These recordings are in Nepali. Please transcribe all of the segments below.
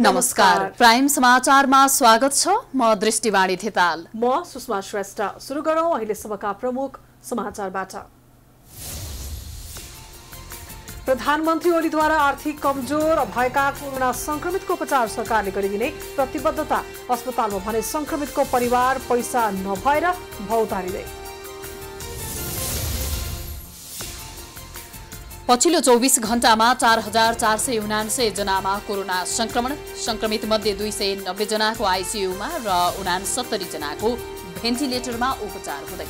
नमस्कार प्राइम समाचारमा स्वागत छ। म दृष्टिवाणी थेताल। म सुषमा श्रेष्ठ। सुरु गरौं अहिलेसम्मका प्रमुख समाचारबाट। प्रधानमन्त्री ओलीद्वारा आर्थिक कमजोर भएका कोरोना संक्रमितको उपचार सरकारले गरिदिने प्रतिबद्धता। अस्पतालमा भने संक्रमितको परिवार पैसा नभएर भौतारिँदै। पछिल्लो 24 घण्टामा 4479 जनामा कोरोना संक्रमण। संक्रमित मध्ये 290 जनाको आइसियुमा र 69 जनाको भेन्टिलेटरमा उपचार हुँदै।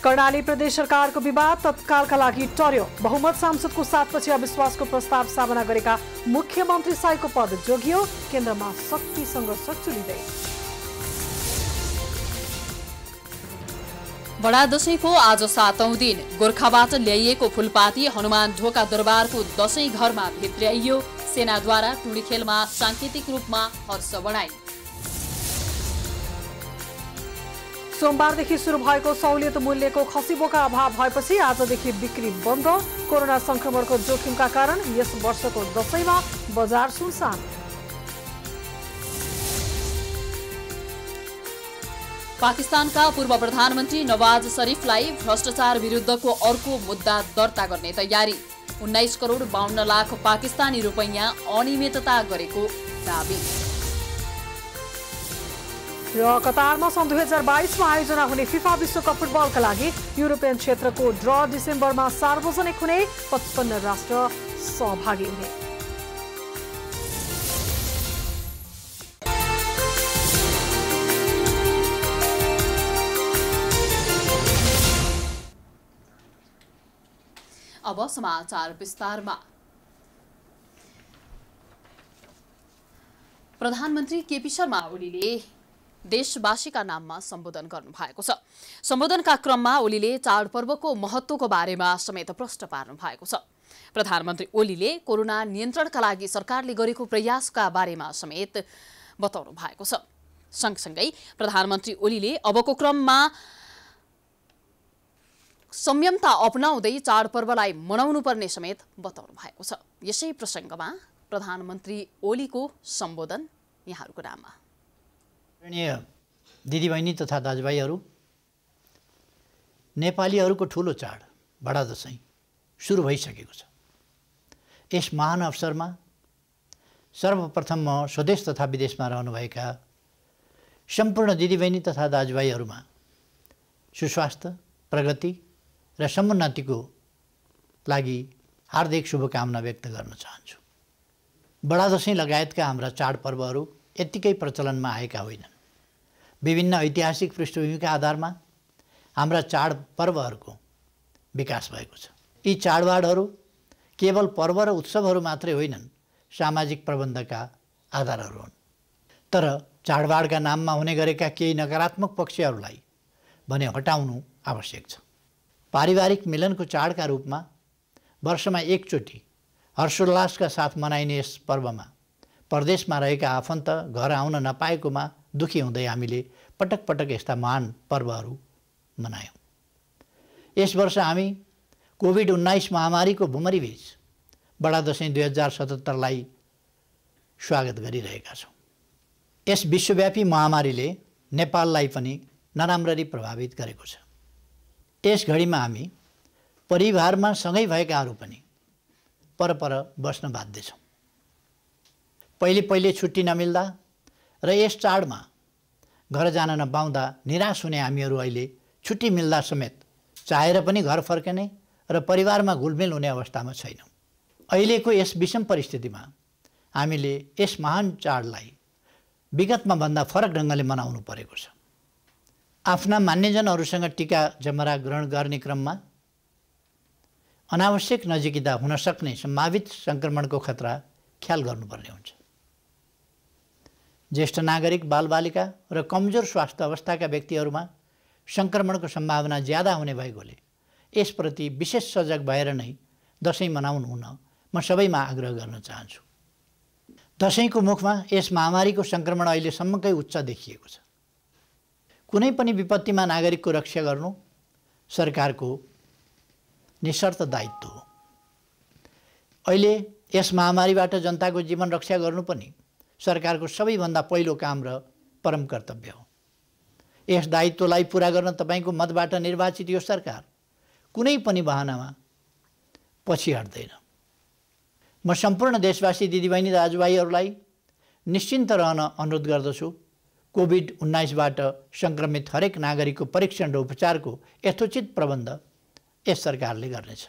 कर्णाली प्रदेश सरकारको विवाद तत्कालका लागि टर्यो। बहुमत सांसदको साथपछि अविश्वासको प्रस्ताव सामना गरेका मुख्यमन्त्री शाहीको पद जोगियो। केन्द्रमा शक्ति संघर्ष चुलिँदै। बडा दशैंको आज 7औं दिन गोर्खाबाट ल्याइएको फूलपाती हनुमान ढोका दरबारको दशैं घरमा भित्र्याइयो। सेनाद्वारा टुँडीखेलमा सांकेतिक रूपमा हर्ष बढाई। सोमबारदेखि सुरु भएको सहुलियत मूल्यको खसीबोका अभाव भएपछि आजदेखि बिक्री बन्द। कोरोना संक्रमणको जोखिमका कारण यस वर्षको दशैंमा बजार सुनसान। पाकिस्तानका पूर्व प्रधानमन्त्री नवाज शरीफलाई भ्रष्टाचार विरुद्धको अर्को मुद्दा दर्ता गर्ने तयारी। 19 करोड 52 लाख पाकिस्तानी रुपैयाँ अनियमितता गरेको दाबी। र कतारमा सन् 2022 मा आयोजना हुने फिफा विश्वकप फुटबलका लागि युरोपियन क्षेत्रको ड्र डिसेम्बरमा सार्वजनिक हुने। 55 राष्ट्र सहभागी हुने। अब समाचार विस्तारमा। प्रधानमन्त्री केपी शर्मा ओलीले देशवासीका नाममा सम्बोधन गर्नु भएको छ। सम्बोधनका क्रममा ओलीले चाडपर्वको महत्त्वको बारेमा समेत प्रश्न पार्नु भएको छ। प्रधानमन्त्री ओलीले कोरोना नियन्त्रणका लागि सरकारले गरेको प्रयासका बारेमा समेत बताउनु भएको छ। सँगसँगै प्रधानमन्त्री ओलीले अबको क्रममा संयमता अपनाउँदै चाडपर्वलाई मनाउनु पर्ने समेत बताउनु भएको छ। यसै प्रसङ्गमा प्रधानमन्त्री ओलीको सम्बोधन यहाँहरूको नाममा। दिदीबहिनी तथा दाजुभाइहरू, नेपालीहरूको ठुलो चाड बडा दशैं सुरु भइसकेको छ। यस महान अवसरमा सर्वप्रथम म स्वदेश तथा विदेशमा रहनुभएका सम्पूर्ण दिदीबहिनी तथा दाजुभाइहरूमा सुस्वास्थ्य, प्रगति र समुन्नतिको लागि हार्दिक शुभकामना व्यक्त गर्न चाहन्छु। बडा दशैं लगायतका हाम्रा चाडपर्वहरू यत्तिकै प्रचलनमा आएका होइनन्। विभिन्न ऐतिहासिक पृष्ठभूमिका आधारमा हाम्रा चाडपर्वहरूको विकास भएको छ। यी चाडबाडहरू केवल पर्व र उत्सवहरू मात्रै होइनन्, सामाजिक प्रबन्धका आधारहरू हुन्। तर चाडबाडका नाममा हुने गरेका केही नकारात्मक पक्षहरूलाई भने हटाउनु आवश्यक छ। पारिवारिक मिलनको चाडका रूपमा वर्षमा एकचोटि हर्षोल्लासका साथ मनाइने यस पर्वमा परदेशमा रहेका आफन्त घर आउन नपाएकोमा दुखी हुँदै हामीले पटक पटक यस्ता महान पर्वहरू मनायौँ। यस वर्ष हामी कोभिड-19 महामारीको भुमरीबीच बडा दशैं 2077लाई स्वागत गरिरहेका छौँ। यस विश्वव्यापी महामारीले नेपाललाई पनि नराम्ररी प्रभावित गरेको छ। यस घडीमा हामी परिवारमा सँगै भएकाहरू पनि परपर बस्न बाध्य छौँ। पहिले छुट्टी नमिल्दा र यस चाडमा घर जान नपाउँदा निराश हुने हामीहरू अहिले छुट्टी मिल्दा समेत चाहेर पनि घर फर्कने र परिवारमा घुलमिल हुने अवस्थामा छैनौँ। अहिलेको यस विषम परिस्थितिमा हामीले यस महान चाडलाई विगतमा भन्दा फरक ढङ्गले मनाउनु परेको छ। आफ्ना मान्यजनहरूसँग टीका जमरा ग्रहण गर्ने क्रममा अनावश्यक नजिकिँदा हुन सक्ने सम्भावित सङ्क्रमणको खतरा ख्याल गर्नुपर्ने हुन्छ। ज्येष्ठ नागरिक, बालबालिका र कमजोर स्वास्थ्य अवस्थाका व्यक्तिहरूमा सङ्क्रमणको सम्भावना ज्यादा हुने भएकोले यसप्रति विशेष सजग भएर नै दशैं मनाउनु हुन म सबैमा आग्रह गर्न चाहन्छु। दशैंको मुखमा यस महामारीको सङ्क्रमण अहिलेसम्मकै उच्च देखिएको छ। कुनै पनि विपत्तिमा नागरिकको रक्षा गर्नु सरकारको निशर्त दायित्व हो। अहिले यस महामारीबाट जनताको जीवन रक्षा गर्नु पनि सरकारको सबैभन्दा पहिलो काम र परम कर्तव्य हो। यस दायित्वलाई पुरा गर्न तपाईको मतबाट निर्वाचित यो सरकार कुनै पनि बहानामा पछि हट्दैन। म सम्पूर्ण देशवासी दिदीबहिनी दाजुभाइहरूलाई निश्चिन्त रहन अनुरोध गर्दछु। कोभिड-19बाट सङ्क्रमित हरेक नागरिकको परीक्षण र उपचारको यथोचित प्रबन्ध यस सरकारले गर्नेछ।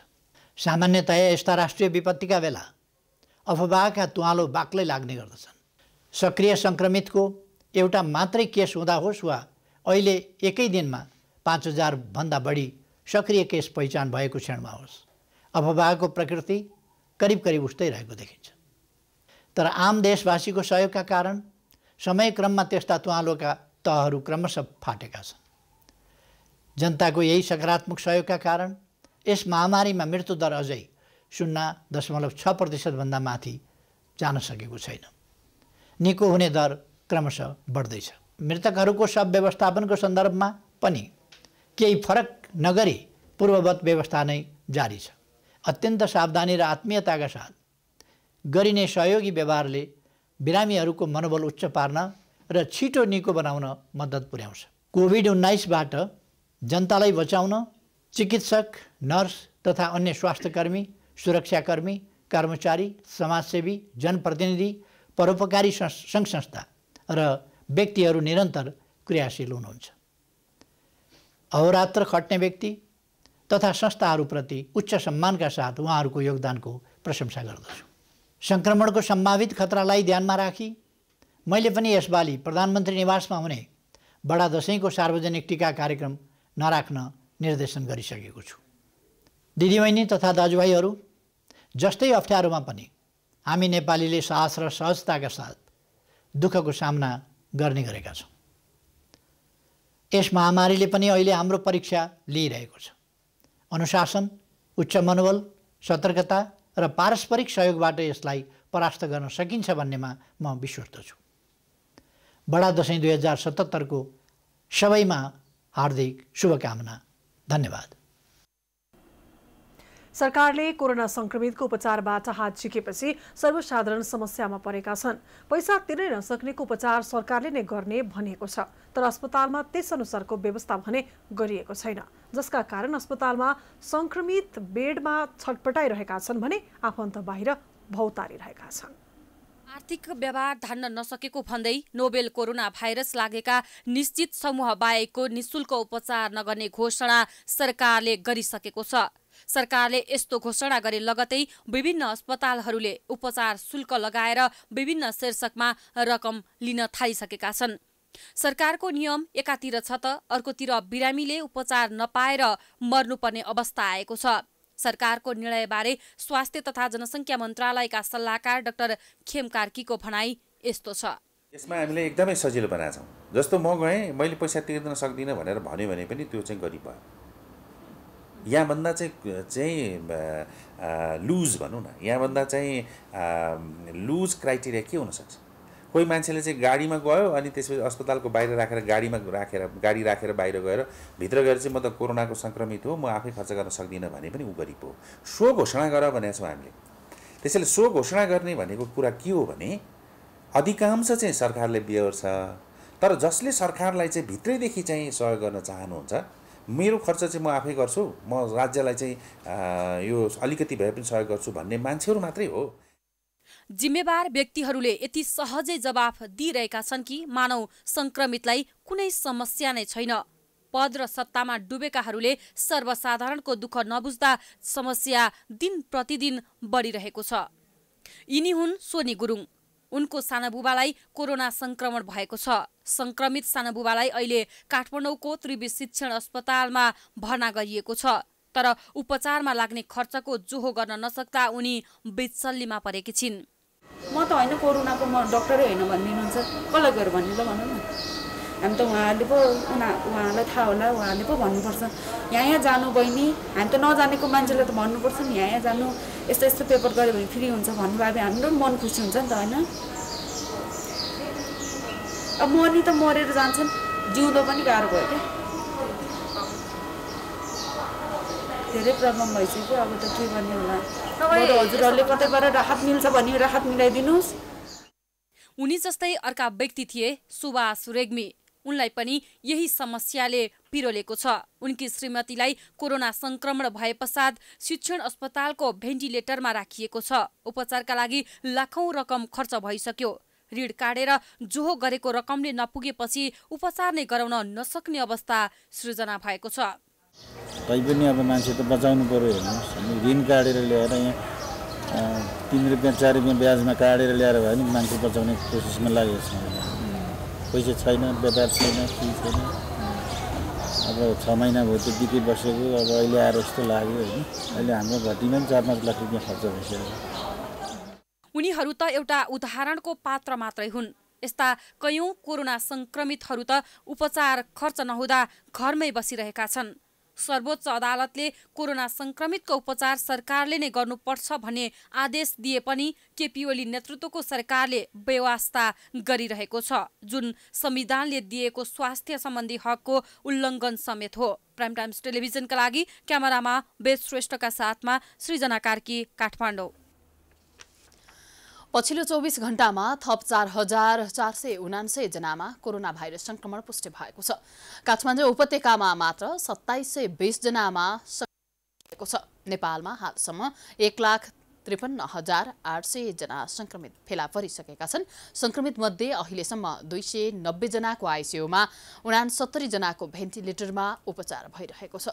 सामान्यतया यस्ता राष्ट्रिय विपत्तिका बेला अफवाहका तुवालो बाक्लै लाग्ने गर्दछन्। सक्रिय सङ्क्रमितको एउटा मात्रै केस हुँदा होस् वा अहिले एकै दिनमा 5000 भन्दा बढी सक्रिय केस पहिचान भएको क्षणमा होस्, अफवाहको प्रकृति करिब करिब उस्तै रहेको देखिन्छ। तर आम देशवासीको सहयोगका कारण समयक्रममा त्यस्ता तुवालोका तहहरू क्रमशः फाटेका छन्। जनताको यही सकारात्मक सहयोगका कारण यस महामारीमा मृत्युदर अझै 0.6% भन्दा माथि जान सकेको छैन। निको हुने दर क्रमशः बढ्दैछ। मृतकहरूको शव व्यवस्थापनको सन्दर्भमा पनि केही फरक नगरी पूर्ववत व्यवस्था नै जारी छ। अत्यन्त सावधानी र आत्मीयताका साथ गरिने सहयोगी व्यवहारले बिरामीहरूको मनोबल उच्च पार्न र छिटो निको बनाउन मद्दत पुर्याउँछ। कोभिड-19बाट जनतालाई बचाउन चिकित्सक, नर्स तथा अन्य स्वास्थ्यकर्मी, सुरक्षाकर्मी, कर्मचारी, समाजसेवी, जनप्रतिनिधि, परोपकारी सङ्घ संस्था र व्यक्तिहरू निरन्तर क्रियाशील हुनुहुन्छ। अहोरात्र खट्ने व्यक्ति तथा संस्थाहरूप्रति उच्च सम्मानका साथ उहाँहरूको योगदानको प्रशंसा गर्दछु। सङ्क्रमणको सम्भावित खतरालाई ध्यानमा राखी मैले पनि यसपालि प्रधानमन्त्री निवासमा हुने बडा दशैंको सार्वजनिक टीका कार्यक्रम नराख्न निर्देशन गरिसकेको छु। दिदीबहिनी तथा दाजुभाइहरू, जस्तै अप्ठ्यारोमा पनि हामी नेपालीले साहस र सहजताका साथ दुःखको सामना गर्ने गरेका छौँ। यस महामारीले पनि अहिले हाम्रो परीक्षा लिइरहेको छ। अनुशासन, उच्च मनोबल, सतर्कता र पारस्परिक सहयोगबाट यसलाई परास्त गर्न सकिन्छ भन्नेमा म विश्वस्त छु। बडा दशैं 2077 को सबैमा हार्दिक शुभकामना। धन्यवाद। सरकारले कोरोना संक्रमितको उपचारबाट हात झिकेपछि सर्वसाधारण समस्यामा परेका छन्। पैसा तिर्नै नसक्नेको उपचार सरकारले नै गर्ने भनिएको छ, तर अस्पतालमा त्यसअनुसारको व्यवस्था भने गरिएको छैन, जसका कारण अस्पतालमा संक्रमित बेडमा छटपटाइरहेका छन् भने आफन्त बाहिर भौतारिरहेका छन्। आर्थिक व्यवहार धान्न नसकेको भन्दै नोबेल कोरोना भाइरस लागेका निश्चित समूह बाहेकको निशुल्क उपचार नगर्ने घोषणा सरकारले गरिसकेको छ। सरकारले यस्तो घोषणा गरे लगतै विभिन्न अस्पतालहरूले उपचार शुल्क लगाएर विभिन्न शीर्षकमा रकम लिन थालिसकेका छन्। सरकारको नियम एकातिर छ त अर्कोतिर बिरामीले उपचार नपाएर मर्नुपर्ने अवस्था आएको छ। सरकारको निर्णयबारे स्वास्थ्य तथा जनसङ्ख्या मन्त्रालयका सल्लाहकार डाक्टर खेम कार्कीको भनाई यस्तो छ। यसमा हामीले एकदमै सजिलो बनाएको छौँ। जस्तो म गएँ, मैले पैसा तिर्न सक्दिनँ भनेर भन्यो भने पनि त्यो चाहिँ गरी भयो। यहाँभन्दा चाहिँ लुज भनौँ न, यहाँभन्दा चाहिँ लुज क्राइटेरिया के हुनसक्छ? कोही मान्छेले चाहिँ गाडीमा गयो अनि त्यसपछि अस्पतालको बाहिर राखेर गाडी राखेर बाहिर गएर भित्र गएर चाहिँ म त कोरोनाको सङ्क्रमित हो, म आफै खर्च गर्न सक्दिनँ भने पनि ऊ गरिब हो। सो घोषणा गर भनेको छौँ हामीले। त्यसैले सो घोषणा गर्ने भनेको कुरा के हो भने अधिकांश चाहिँ सरकारले बेहोर्छ, तर जसले सरकारलाई चाहिँ भित्रैदेखि चाहिँ सहयोग गर्न चाहनुहुन्छ, मेरो खर्च चाहिँ म आफै गर्छु, म राज्यलाई चाहिँ यो अलिकति भए पनि सहयोग गर्छु भन्ने मान्छेहरू मात्रै हो। जिम्मेवार व्यक्तिहरूले यति सहजै जवाफ दिइरहेका छन् कि मानव संक्रमितलाई कुनै समस्या नै छैन। पद र सत्तामा डुबेकाहरूले सर्वसाधारणको दुःख नबुझ्दा समस्या दिन प्रतिदिन बढिरहेको छ। यिनी हुन् सोनी गुरुङ। उनको सानाबुबालाई कोरोना संक्रमण भएको छ। संक्रमित सानाबुबालाई अहिले काठमाडौँको त्रिवी शिक्षण अस्पतालमा भर्ना गरिएको छ, तर उपचारमा लाग्ने खर्चको जोहो गर्न नसक्दा उनी बेचल्लीमा परेकी छिन्। म त होइन कोरोनाको, म डक्टरै होइन भनिदिनुहुन्छ, कसलाई गएर भन्नु ल भनौँ न। हामी त उहाँहरूले पो उहाँलाई थाहा होला, उहाँहरूले पो भन्नुपर्छ। यहाँ जानु बहिनी, हामी त नजानेको मान्छेले त भन्नुपर्छ नि, यहाँ जानु, यस्तो यस्तो पेपर गऱ्यो भने फ्री हुन्छ भन्नु भए हाम्रो मन खुसी हुन्छ नि त होइन। अब मर्ने त मरेर जान्छन्, जिउँदो पनि गाह्रो भयो क्या, धेरै प्रब्लम भइसक्यो। अब त के गर्ने होला। बरु हजुरहरूले कतैबाट राहत मिल्छ भने राहत मिलाइदिनुहोस्। उनी जस्तै अर्का व्यक्ति थिए सुभाष रेग्मी। उनलाई पनि यही समस्याले पिरोलेको छ। उनकी श्रीमतीलाई कोरोना संक्रमण भए पश्चात शिक्षण अस्पतालको भेन्टिलेटरमा राखिएको छ। उपचारका लागि लाखौं रकम खर्च भइसक्यो। ऋण काटेर जोहो गरेको रकमले नपुगेपछि उपचार नै गराउन नसक्ने अवस्था सृजना भएको छ। तैपनि अब मान्छे त बचाउनु पर्यो। हेर्नुहोस्, हामी ऋण काटेर ल्याएर यहाँ 3 रुपियाँ 4 रुपियाँ ब्याजमा काटेर ल्याएर भयो भने मान्छे बचाउने कोसिसमा लागेको छ। पैसा छैन, व्यापार छैन, केही छैन। अब 6 महिना भयो त्यतिकै बसेको। अब अहिले आएर यस्तो लाग्यो होइन। अहिले हाम्रो घटीमा 4-5 लाख रुपियाँ खर्च भइसक्यो। उनीहरू त एउटा उदाहरणको पात्र मात्रै हुन्। यस्ता कयौं कोरोना संक्रमितहरू त उपचार खर्च नहुँदा घरमै बसिरहेका छन्। सर्वोच्च अदालतले कोरोना संक्रमितको उपचार सरकारले नै गर्नुपर्छ भन्ने आदेश दिए पनि केपी ओली नेतृत्वको सरकारले बेवास्ता गरिरहेको छ, जुन संविधानले दिएको स्वास्थ्य सम्बन्धी हकको उल्लङ्घन समेत हो। प्राइम टाइम्स टेलिभिजनका लागि क्यामेरामा वेद श्रेष्ठका साथमा सृजना कार्की, काठमाडौँ। पछिल्लो 24 घण्टामा थप 4,479 जनामा कोरोना भाइरस संक्रमण पुष्टि भएको छ। काठमाडौँ उपत्यकामा मात्र 2720 जनामा संक्रमित भएको छ। नेपालमा हालसम्म 1,53,800 जना संक्रमित फेला परिसकेका छन्। संक्रमित मध्ये अहिलेसम्म 290 जनाको आइसियुमा 69 जनाको भेन्टिलेटरमा उपचार भइरहेको छ।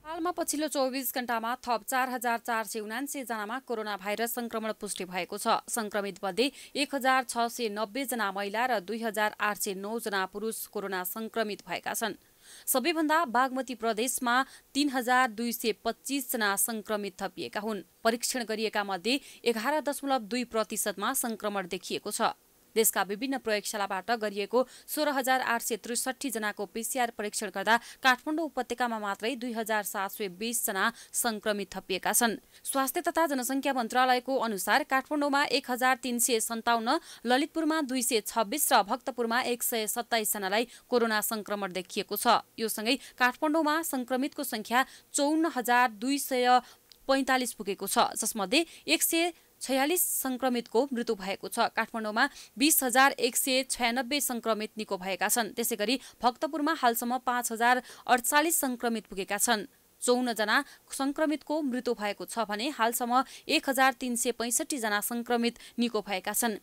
हालमा पछिल्लो 24 घण्टामा थप 4,479 जनामा कोरोना भाइरस संक्रमण पुष्टि भएको छ। संक्रमित मध्ये 1,690 जना महिला र 2,809 जना पुरुष कोरोना संक्रमित भएका छन्। सबैभन्दा बागमती प्रदेशमा 3,225 जना संक्रमित थपिएका हुन्। परीक्षण गरिएका मध्ये 11.2% संक्रमण देखिएको छ। देशका विभिन्न प्रयोगशालाबाट गरिएको 16,863 जनाको पीसीआर परीक्षण गर्दा काठमाडौँ उपत्यकामा मात्रै 2,720 जना संक्रमित थपिएका छन्। स्वास्थ्य तथा जनसङ्ख्या मन्त्रालयको अनुसार काठमाडौँमा 1,357, ललितपुरमा 226 र भक्तपुरमा 127 जनालाई कोरोना संक्रमण देखिएको छ। यो सँगै काठमाडौँमा संक्रमितको संख्या 54,245 पुगेको छ, जसमध्ये 146 संक्रमितको मृत्यु भएको छ। काठमाडौँमा 20,196 संक्रमित निको भएका छन्। त्यसैगरी भक्तपुरमा हालसम्म 5,048 संक्रमित पुगेका छन्। 54 जना संक्रमितको मृत्यु भएको छ भने हालसम्म 1,365 जना संक्रमित निको भएका छन्।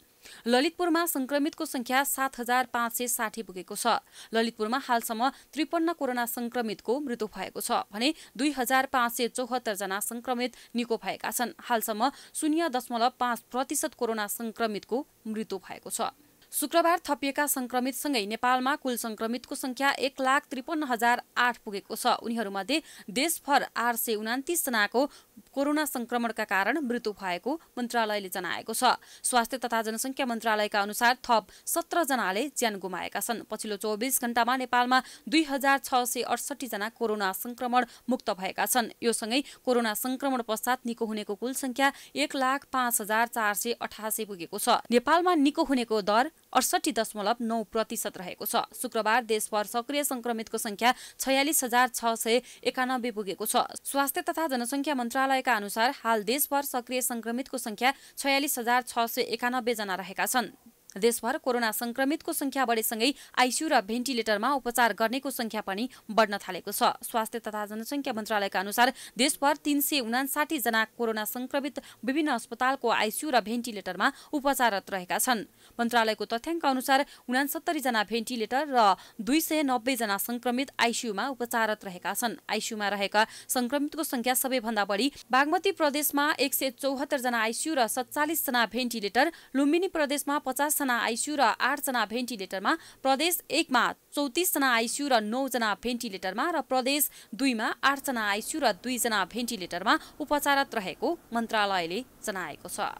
ललितपुरमा संक्रमितको संख्या 7,560 पुगेको छ। ललितपुरमा हालसम्म 53 कोरोना संक्रमितको मृत्यु भएको छ भने 2,574 जना संक्रमित निको भएका छन्। हालसम्म 0.5% कोरोना संक्रमितको मृत्यु भएको छ। शुक्रबार थपिएका संक्रमितसँगै नेपालमा कुल संक्रमितको संख्या 1,53,008 पुगेको छ। उनीहरूमध्ये देशभर 829 जनाको कोरोना संक्रमणका कारण मृत्यु भएको मन्त्रालयले जनाएको छ। स्वास्थ्य तथा जनसङ्ख्या मन्त्रालयका अनुसार थप 17 जनाले ज्यान गुमाएका छन्। पछिल्लो 24 घण्टामा नेपालमा 2,668 जना कोरोना संक्रमण मुक्त भएका छन्। यो सँगै कोरोना संक्रमण पश्चात निको हुनेको कुल संख्या 1,05,488 पुगेको छ। नेपालमा निको हुनेको दर 68.9% रहेको छ। शुक्रबार देशभर सक्रिय संक्रमितको संख्या 46,691 पुगेको छ। स्वास्थ्य तथा जनसङ्ख्या मन्त्रालयका अनुसार हाल देशभर सक्रिय संक्रमितको संख्या 46,691 जना रहेका छन्। देशभर कोरोना संक्रमितको संख्या बढेसँगै आइसियु र भेन्टिलेटरमा उपचार गर्नेको संख्या पनि बढ्न थालेको छ। स्वास्थ्य तथा जनसङ्ख्या मन्त्रालयका अनुसार देशभर 359 जना कोरोना संक्रमित विभिन्न अस्पतालको आइसियु र भेन्टिलेटरमा उपचाररत रहेका छन्। मन्त्रालयको तथ्याङ्क अनुसार 69 जना भेन्टिलेटर र 290 जना संक्रमित आइसियुमा उपचाररत रहेका छन्। आइसियुमा रहेका संक्रमितको संख्या सबैभन्दा बढी बागमती प्रदेशमा 174 जना आइसियु र 47 जना भेन्टिलेटर, लुम्बिनी प्रदेशमा 50 जना आइसियु र 8 जना भेन्टिलेटरमा, प्रदेश 1 मा 34 जना आइसियु र 9 जना भेन्टिलेटरमा र प्रदेश 2 मा 8 जना आइसियु र 2 जना भेन्टिलेटरमा उपचाररत रहेको मन्त्रालयले जनाएको छ।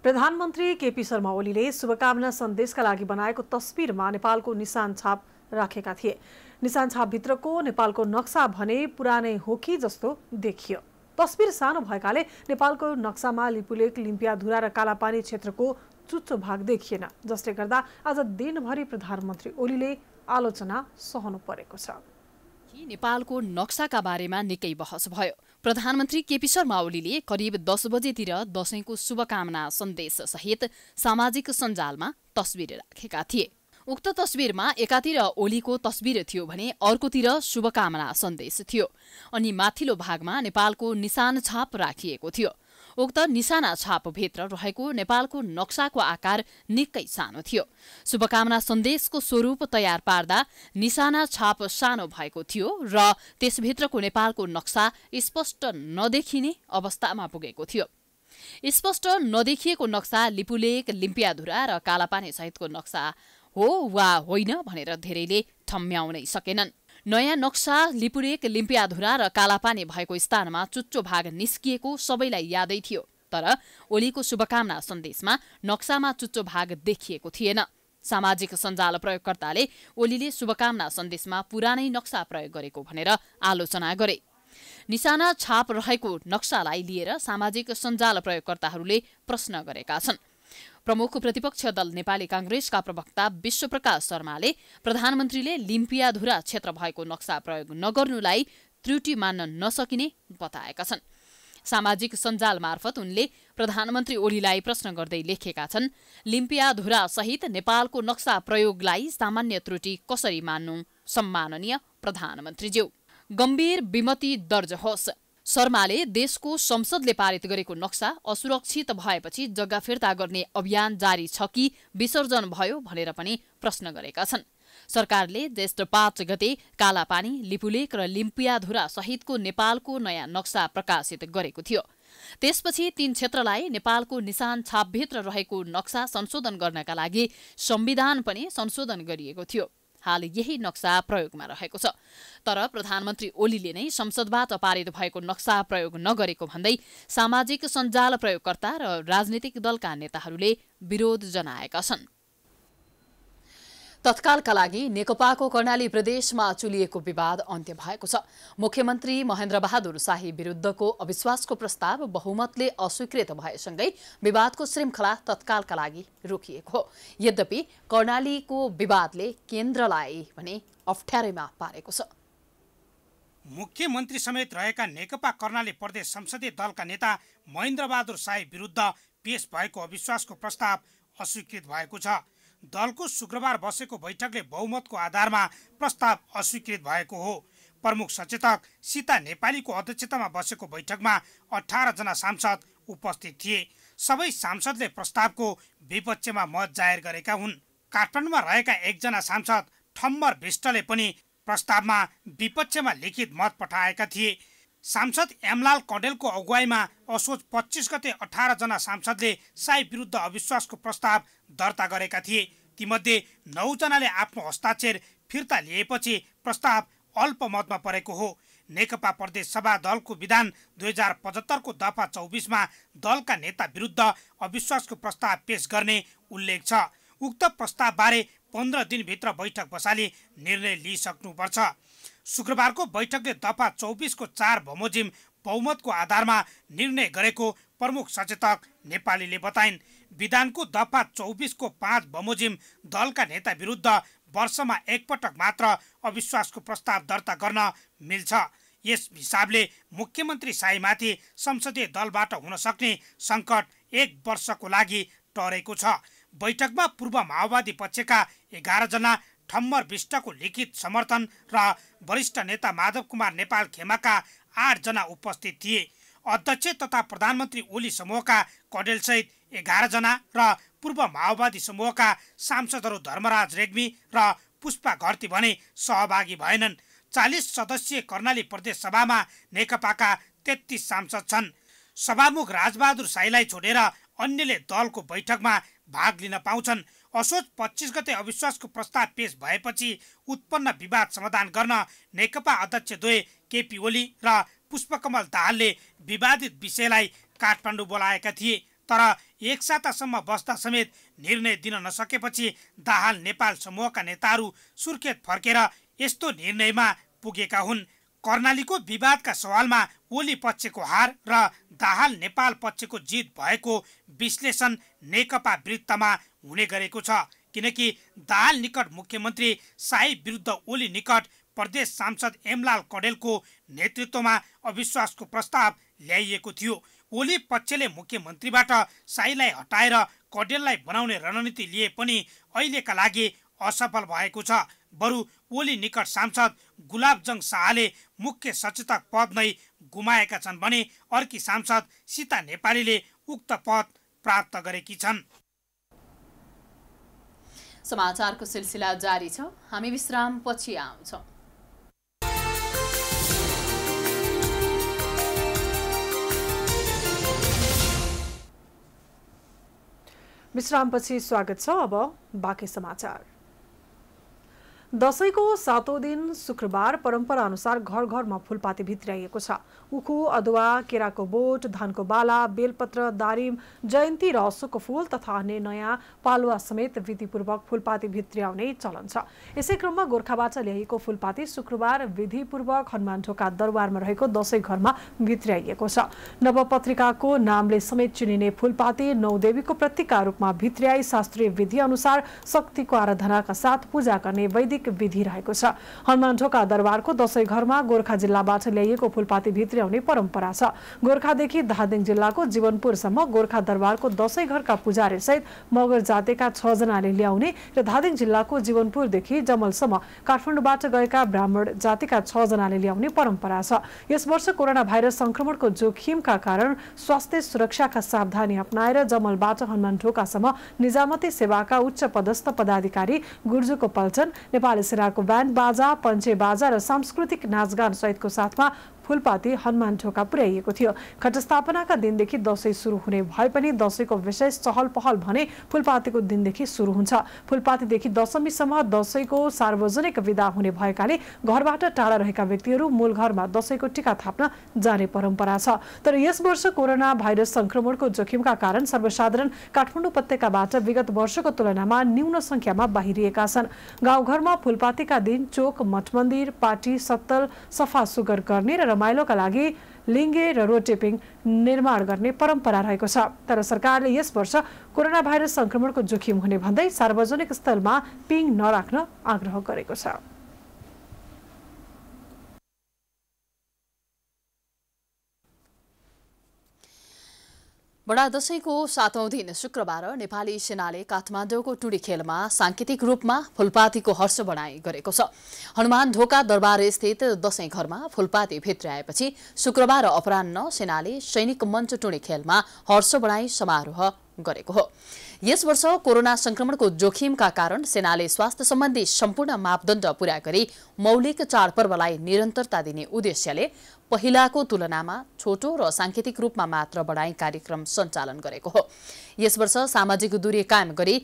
प्रधानमन्त्री केपी शर्मा ओलीले शुभकामना सन्देशका लागि बनाएको तस्बिरमा नेपालको निशान छाप राखेका थिए। निशान छापभित्रको नेपालको नक्सा भने पुरानै हो कि जस्तो देखियो। तस्बिर सानो भएकाले नेपालको नक्सामा लिपुलेक, लिम्पियाधुरा र कालापानी क्षेत्रको चुच्चो भाग देखिएन, जसले गर्दा आज दिनभरि प्रधानमन्त्री ओलीले आलोचना सहनु परेको छ। नेपालको नक्साका बारेमा निकै बहस भयो। प्रधानमन्त्री केपी शर्मा ओलीले करिब 10 बजेतिर दशैंको शुभकामना सन्देश सहित सामाजिक सञ्जालमा तस्बिर राखेका थिए। उक्त तस्बिरमा एकातिर ओलीको तस्बिर थियो भने अर्कोतिर शुभकामना सन्देश थियो अनि माथिल्लो भागमा नेपालको निशान छाप राखिएको थियो। उक्त निशाना छापभित्र रहेको नेपालको नक्साको आकार निकै सानो थियो। शुभकामना सन्देशको स्वरूप तयार पार्दा निशाना छाप सानो भएको थियो र त्यसभित्रको नेपालको नक्सा स्पष्ट नदेखिने अवस्थामा पुगेको थियो। स्पष्ट नदेखिएको नक्सा लिपुलेक, लिम्पियाधुरा र कालापानी सहितको नक्सा हो वा होइन भनेर धेरैले ठम्म्याउनै सकेनन्। नयाँ नक्सा लिपुलेक, लिम्पियाधुरा र कालापानी भएको स्थानमा चुच्चो भाग निस्किएको सबैलाई यादै थियो। तर ओलीको शुभकामना सन्देशमा नक्सामा चुच्चो भाग देखिएको थिएन। सामाजिक सञ्जाल प्रयोगकर्ताले ओलीले शुभकामना सन्देशमा पुरानै नक्सा प्रयोग गरेको भनेर आलोचना गरे। निशाना छाप रहेको नक्सालाई लिएर सामाजिक सञ्जाल प्रयोगकर्ताहरूले प्रश्न गरेका छन्। प्रमुख प्रतिपक्ष दल नेपाली कांग्रेसका प्रवक्ता विश्वप्रकाश शर्माले प्रधानमन्त्रीले लिम्पियाधुरा क्षेत्र भएको नक्सा प्रयोग नगर्नुलाई त्रुटि मान्न नसकिने बताएका छन्। सामाजिक सञ्जाल मार्फत उनले प्रधानमन्त्री ओलीलाई प्रश्न गर्दै लेखेका छन्, लिम्पियाधुरा सहित नेपालको नक्सा प्रयोगलाई सामान्य त्रुटि कसरी मान्नु? सम्माननीय प्रधानमन्त्रीज्यू, गम्भीर विमति दर्ज होस्। शर्माले देशको संसदले पारित गरेको नक्सा असुरक्षित भएपछि जग्गा फिर्ता गर्ने अभियान जारी छ कि विसर्जन भयो भनेर पनि प्रश्न गरेका छन्। सरकारले ज्येष्ठ 5 गते कालापानी, लिपुलेक र लिम्पियाधुरा सहितको नेपालको नयाँ नक्सा प्रकाशित गरेको थियो। त्यसपछि 3 क्षेत्रलाई नेपालको निशान छापभित्र रहेको नक्सा संशोधन गर्नका लागि संविधान पनि संशोधन गरिएको थियो। हाल यही नक्सा प्रयोगमा रहेको छ। तर प्रधानमन्त्री ओलीले नै संसदबाट पारित भएको नक्सा प्रयोग नगरेको भन्दै सामाजिक सञ्जाल प्रयोगकर्ता र राजनीतिक दलका नेताहरूले विरोध जनाएका छन्। तत्कालका लागि नेकपाको कर्णाली प्रदेशमा चुलिएको विवाद अन्त्य भएको छ। मुख्यमन्त्री महेन्द्र बहादुर शाही विरुद्धको अविश्वासको प्रस्ताव बहुमतले अस्वीकृत भएसँगै विवादको श्रृङ्खला तत्कालका लागि रोकिएको हो। यद्यपि कर्णालीको विवादले केन्द्रलाई भने अप्ठ्यारैमा पारेको छ। मुख्यमन्त्री समेत रहेका नेकपा कर्णाली प्रदेश संसदीय दलका नेता महेन्द्र बहादुर शाही विरुद्ध पेश भएको अविश्वासको प्रस्ताव अस्वीकृत भएको छ। दलको शुक्रबार बसेको बैठकले बहुमतको आधारमा प्रस्ताव अस्वीकृत भएको हो। प्रमुख सचेतक सीता नेपालीको अध्यक्षतामा बसेको बैठकमा 18 जना सांसद उपस्थित थिए। सबै सांसदले प्रस्तावको विपक्षमा मत जाहेर गरेका हुन्। काठमाडौँमा रहेका एकजना सांसद ठम्बर विष्टले पनि प्रस्तावमा विपक्षमा लिखित मत पठाएका थिए। सांसद एमलाल कडेलको अगुवाईमा असोज 25 गते 18 जना सांसदले शाही विरुद्ध अविश्वासको प्रस्ताव दर्ता गरेका थिए। तीमध्ये 9 जनाले आफ्नो हस्ताक्षर फिर्ता लिएपछि प्रस्ताव अल्पमतमा परेको हो। नेकपा प्रदेश सभा दलको विधान 2075 को दफा 24 मा दलका नेता विरुद्ध अविश्वासको प्रस्ताव पेश गर्ने उल्लेख छ। उक्त प्रस्तावबारे 15 दिनभित्र बैठक बसाली निर्णय लिइसक्नुपर्छ। शुक्रबारको बैठकले दफा 24 को 4 बमोजिम बहुमतको आधारमा निर्णय गरेको प्रमुख सचेतक नेपालीले बताइन्। विधानको दफा 24 को 5 बमोजिम दलका नेता विरुद्ध वर्षमा एकपटक मात्र अविश्वासको प्रस्ताव दर्ता गर्न मिल्छ। यस हिसाबले मुख्यमन्त्री शाहीमाथि संसदीय दलबाट हुन सक्ने सङ्कट 1 वर्षको लागि टरेको छ। बैठकमा पूर्व माओवादी पक्षका 11 जना, ठम्बर विष्टको लिखित समर्थन र वरिष्ठ नेता माधव कुमार नेपाल खेमाका 8 जना उपस्थित थिए। अध्यक्ष तथा प्रधानमन्त्री ओली समूहका कडेल सहित 11 जना र पूर्व माओवादी समूहका सांसदहरू धर्मराज रेग्मी र पुष्पा घरती भने सहभागी भएनन्। 40 सदस्यीय कर्णाली प्रदेश सभामा नेकपाका 33 सांसद छन्। सभामुख राजबहादुर शाहीलाई छोडेर अन्यले दलको बैठकमा भाग लिन पाउँछन्। असोज 25 गते अविश्वासको प्रस्ताव पेश भएपछि उत्पन्न विवाद समाधान गर्न नेकपा अध्यक्ष द्वय केपी ओली र पुष्पकमल दाहालले विवादित विषयलाई काठमाडौँ बोलाएका थिए। तर एक सातासम्म बस्दा समेत निर्णय दिन नसकेपछि दाहाल नेपाल समूहका नेताहरू सुर्खेत फर्केर यस्तो निर्णयमा पुगेका हुन्। कर्णालीको विवादका सवालमा ओली पक्षको हार र दाहाल नेपाल पक्षको जित भएको विश्लेषण नेकपा वृत्तमा हुने गरेको छ। किनकि दाहाल निकट मुख्यमन्त्री शाही विरुद्ध ओली निकट प्रदेश सांसद एमलाल कडेलको नेतृत्वमा अविश्वासको प्रस्ताव ल्याइएको थियो। ओली पक्षले मुख्यमन्त्रीबाट शाहीलाई हटाएर कडेललाई बनाउने रणनीति लिए पनि अहिलेका लागि असफल भएको छ। बरु ओली निकट सांसद गुलाबजङ शाहले मुख्य सचेतक पद नै गुमाएका छन् भने अर्की सांसद सीता नेपालीले उक्त पद प्राप्त गरेकी छन्। समाचारको सिलसिला जारी छ, हामी विश्राम पछि आउँछौँ। विश्रामपछि स्वागत छ। अब बाँकी समाचार। दशैंको 7औं दिन शुक्रबार परम्परा अनुसार घर घरमा फूलपाती भित्र्याइएको छ। उखु, अदुवा, केराको बोट, धानको बाला, बेलपत्र, दारिम, जयन्ती र अशोकको फूल तथा अन्य नयाँ पालुवा समेत विधिपूर्वक फूलपाती भित्र्याउने चलन छ। यसै क्रममा गोर्खाबाट ल्याइएको फूलपाती शुक्रबार विधिपूर्वक हनुमानढोका दरबारमा रहेको दशैं घरमा भित्र्याइएको छ। नवपत्रिकाको नामले समेत चिनिने फूलपाती नौदेवीको प्रतीकका रूपमा भित्र्याई शास्त्रीय विधि अनुसार शक्तिको आराधनाका साथ पूजा गर्ने वैदिक विधि रहेको छ। हनुमानढोका दरबारको दशैं घरमा गोर्खा जिल्लाबाट ल्याइएको फूलपाती भित्र्याउने परम्परा छ। गोर्खादेखि धादिङ जिल्लाको जीवनपुरसम्म गोर्खा दरबारको दशैं घरका पुजारी सहित मगर जातिका 6 जनाले ल्याउने र धादिङ जिल्लाको जीवनपुरदेखि जमलसम्म काठमाडौँबाट गएका ब्राह्मण जातिका 6 जनाले ल्याउने परम्परा छ। यस वर्ष कोरोना भाइरस संक्रमणको जोखिमका कारण स्वास्थ्य सुरक्षाका सावधानी अपनाएर जमलबाट हनुमानढोकासम्म निजामती सेवाका उच्च पदस्थ पदाधिकारी गुर्जुको पल्टन, नेपाली सेनाको ब्यान्ड बाजा, पञ्चे बाजा र सांस्कृतिक नाचगान सहितको साथमा फूलपाती हनुमानढोका पुर्याइएको थियो। घटस्थापनाका दिनदेखि दशैं सुरु हुने भए पनि दशैंको विशेष चहल पहल भने फूलपातीको दिनदेखि सुरु हुन्छ। फूलपातीदेखि दशमीसम्म दशैंको सार्वजनिक विदा हुने भएकाले घरबाट टाढा रहेका व्यक्तिहरू मूल घरमा दशैंको टीका थाप्न जाने परम्परा छ। तर यस वर्ष कोरोना भाइरस संक्रमणको जोखिमका कारण सर्वसाधारण काठमाडौँ उपत्यकाबाट विगत वर्षको तुलनामा न्यून संख्यामा बाहिरिएका छन्। गाउँघरमा फूलपातीका दिन चोक, मठ मन्दिर, पाटी, सत्तल सफा सुग्घर गर्ने र रमाइलोका लागि लिङ्गे र रोटेपिङ निर्माण गर्ने परम्परा रहेको छ। तर सरकारले यस वर्ष कोरोना भाइरस संक्रमणको जोखिम हुने भन्दै सार्वजनिक स्थलमा पिङ नराख्न आग्रह गरेको छ। बडा दशैंको 7औं दिन शुक्रबार नेपाली सेनाले काठमाडौँको टुँडीखेलमा सांकेतिक रूपमा फूलपातीको हर्ष बढाइ गरेको छ। हनुमानढोका दरबार स्थित दशैं घरमा फूलपाती भित्र्याएपछि शुक्रबार अपराह्न सेनाले सैनिक मञ्च टुँडीखेलमा हर्ष बढाइ समारोह गरेको हो। यस वर्ष कोरोना संक्रमणको जोखिमका कारण सेनाले स्वास्थ्य सम्बन्धी सम्पूर्ण मापदण्ड पूरा गरी मौलिक चाडपर्वलाई निरन्तरता दिने उद्देश्यले पहिलाको तुलनामा छोटो र सांकेतिक रूपमा मात्र बढाइ कार्यक्रम सञ्चालन गरेको हो। यस वर्ष सामाजिक दूरी कायम गरी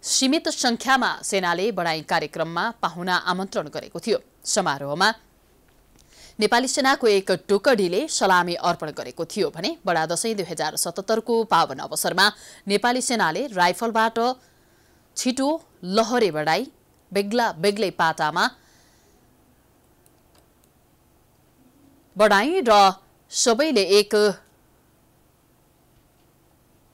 सीमित संख्यामा सेनाले बढाइ कार्यक्रममा पाहुना आमन्त्रण गरेको थियो। समारोहमा नेपाली सेनाको एक टुकडीले सलामी अर्पण गरेको थियो भने बडा दशैं 2077 को पावन अवसरमा नेपाली सेनाले राइफलबाट छिटो लहरे बढाई बेग्लै पाटामा बढाई र सबैले एक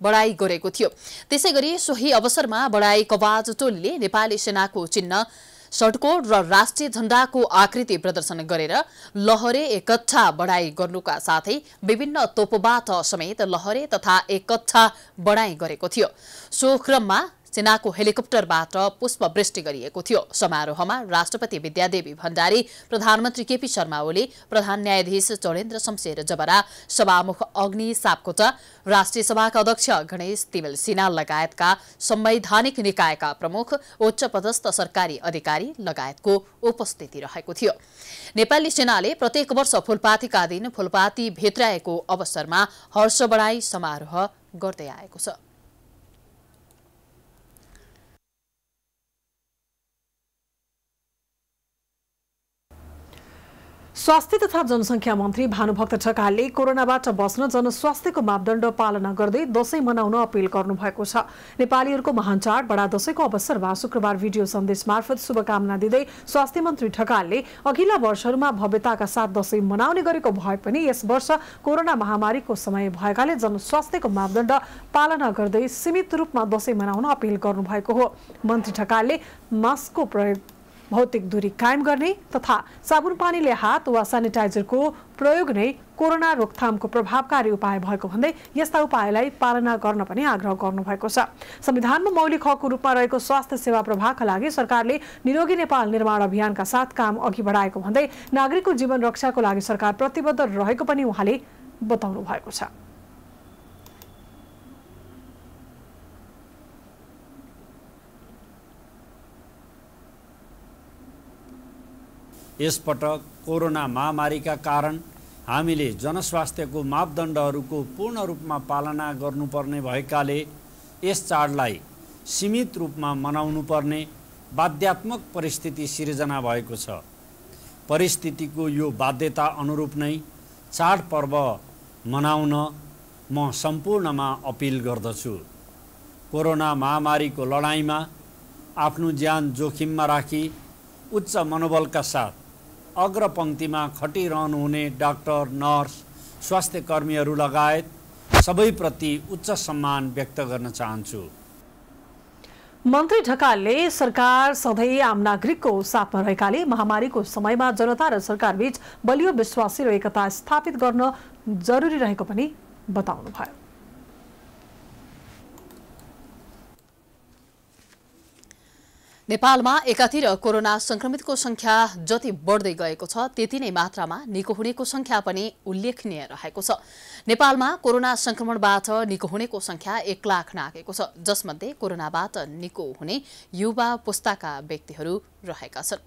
बढाई गरेको थियो। त्यसैगरी सोही अवसरमा बढाई कवाज टोलीले नेपाली सेनाको चिन्ह सडकोड र राष्ट्रिय झण्डाको आकृति प्रदर्शन गरेर लहरे एकट्ठा बढाई गर्नुका साथै विभिन्न तोपबाट समेत लहरे तथा एकट्ठा बढाई गरेको थियो। सो क्रममा सेनाको हेलिकप्टरबाट पुष्पवृष्टि गरिएको थियो। समारोहमा राष्ट्रपति विद्यादेवी भण्डारी, प्रधानमन्त्री केपी शर्मा ओली, प्रधान न्यायाधीश चौरेन्द्र शमशेर जबरा, सभामुख अग्नि सापकोटा, राष्ट्रिय सभाका अध्यक्ष गणेश तिमिल सिन्हा लगायतका संवैधानिक निकायका प्रमुख, उच्च पदस्थ सरकारी अधिकारी लगायतको उपस्थिति रहेको थियो। नेपाली सेनाले प्रत्येक वर्ष फूलपातीका दिन फूलपाती भित्र्याएको अवसरमा हर्ष बढाई समारोह गर्दै आएको छ। स्वास्थ्य तथा जनसंख्या मन्त्री भानुभक्त ठकालले कोरोनाबाट बस्न जनस्वास्थ्यको मापदण्ड पालना गर्दै दशैं मनाउन अपील गर्नुभएको छ। नेपालीहरूको महान चाड बडा दशैंको अवसरमा शुक्रबार भिडियो सन्देश मार्फत शुभकामना दिँदै स्वास्थ्य मन्त्री ठकालले अघिल्ला वर्षहरूमा भव्यताका साथ दशैं मनाउने गरेको भए पनि यस वर्ष कोरोना महामारीको समय भएकाले जनस्वास्थ्यको मापदण्ड पालना गर्दै सीमित रूपमा दशैं मनाउन अपील गर्नुभएको हो। मन्त्री ठकालले मास्कको प्रयोग भौतिक दूरी कायम गर्ने तथा साबुन पानीले हात वा सेनिटाइजरको प्रयोग नै कोरोना रोकथामको प्रभावकारी उपाय भएको भन्दै यस्ता उपायलाई पालना गर्न पनि आग्रह गर्नुभएको छ। संविधानमा मौलिक हकको रूपमा रहेको स्वास्थ्य सेवा प्रभावका लागि सरकारले निरोगी नेपाल निर्माण अभियानका साथ काम अघि बढाएको भन्दै नागरिकको जीवन रक्षाको लागि सरकार प्रतिबद्ध रहेको पनि उहाँले बताउनु भएको छ। यसपटक कोरोना महामारीका कारण हामीले जनस्वास्थ्यको मापदण्डहरूको पूर्ण रूपमा पालना गर्नुपर्ने भएकाले यस चाडलाई सीमित रूपमा मनाउनुपर्ने बाध्यात्मक परिस्थिति सिर्जना भएको छ। परिस्थितिको यो बाध्यता अनुरूप नै चाडपर्व मनाउन म सम्पूर्णमा अपिल गर्दछु। कोरोना महामारीको लडाईँमा आफ्नो ज्यान जोखिममा राखी उच्च मनोबलका साथ अग्रपङ्क्तिमा खटिरहनुहुने डाक्टर, नर्स, स्वास्थ्य कर्मीहरू लगायत सबैप्रति उच्च सम्मान व्यक्त गर्न चाहन्छु। मन्त्री ढकालले सरकार सधैँ आम नागरिकको साथमा रहेकाले महामारीको समयमा जनता र सरकारबीच बलियो विश्वासी र एकता स्थापित गर्न जरुरी रहेको पनि बताउनुभयो। नेपालमा एकातिर कोरोना संक्रमितको संख्या जति बढ्दै गएको छ त्यति नै मात्रामा निको हुनेको संख्या पनि उल्लेखनीय रहेको छ। नेपालमा कोरोना संक्रमणबाट निको हुनेको संख्या 1 लाख नागेको छ, जसमध्ये कोरोनाबाट निको हुने युवा पुस्ताका व्यक्तिहरू रहेका छन्।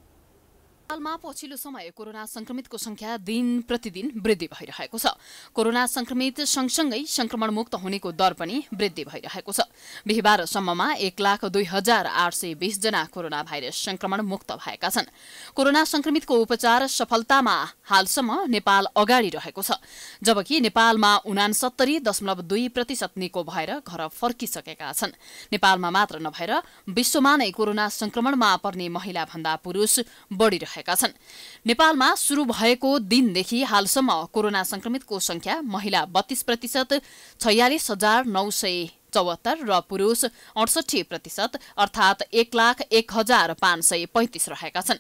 नेपालमा पछिल्लो समय कोरोना संक्रमितको संख्या दिन प्रतिदिन वृद्धि भइरहेको छ। कोरोना संक्रमित सँगसँगै संक्रमण मुक्त हुनेको दर पनि वृद्धि भइरहेको छ। बिहिबारसम्ममा 1,02,820 जना कोरोना भाइरस संक्रमण मुक्त भएका छन्। कोरोना संक्रमितको उपचार सफलतामा हालसम्म नेपाल अगाडि रहेको छ, जबकि नेपालमा 69.2% निको भएर घर फर्किसकेका छन्। नेपालमा मात्र नभएर विश्वमा नै कोरोना संक्रमणमा पर्ने महिला भन्दा पुरुष बढिरहेका छन्। नेपालमा सुरु भएको दिनदेखि हालसम्म कोरोना संक्रमितको संख्या महिला 32%, 46,974 र पुरुष 68% अर्थात् 1,01,535 रहेका छन्।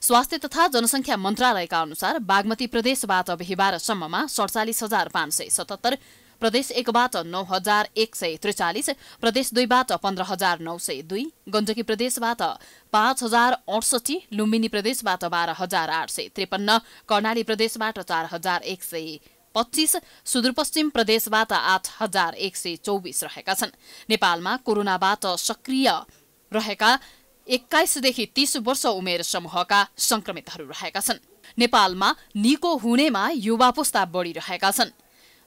स्वास्थ्य तथा जनसंख्या मन्त्रालयका अनुसार बागमती प्रदेशबाट बिहिबारसम्ममा 47,577, प्रदेश 1बाट 9,143, प्रदेश 2बाट 15,902, गण्डकी प्रदेशबाट 5,068, लुम्बिनी प्रदेशबाट 12,853, कर्णाली प्रदेशबाट 4,125, सुदूरपश्चिम प्रदेशबाट 8,124 रहेका छन्। नेपालमा कोरोनाबाट सक्रिय रहेका 21 देखि 30 वर्ष उमेर समूहका संक्रमितहरू रहेका छन्। नेपालमा निको हुनेमा युवा पुस्ता बढिरहेका छन्।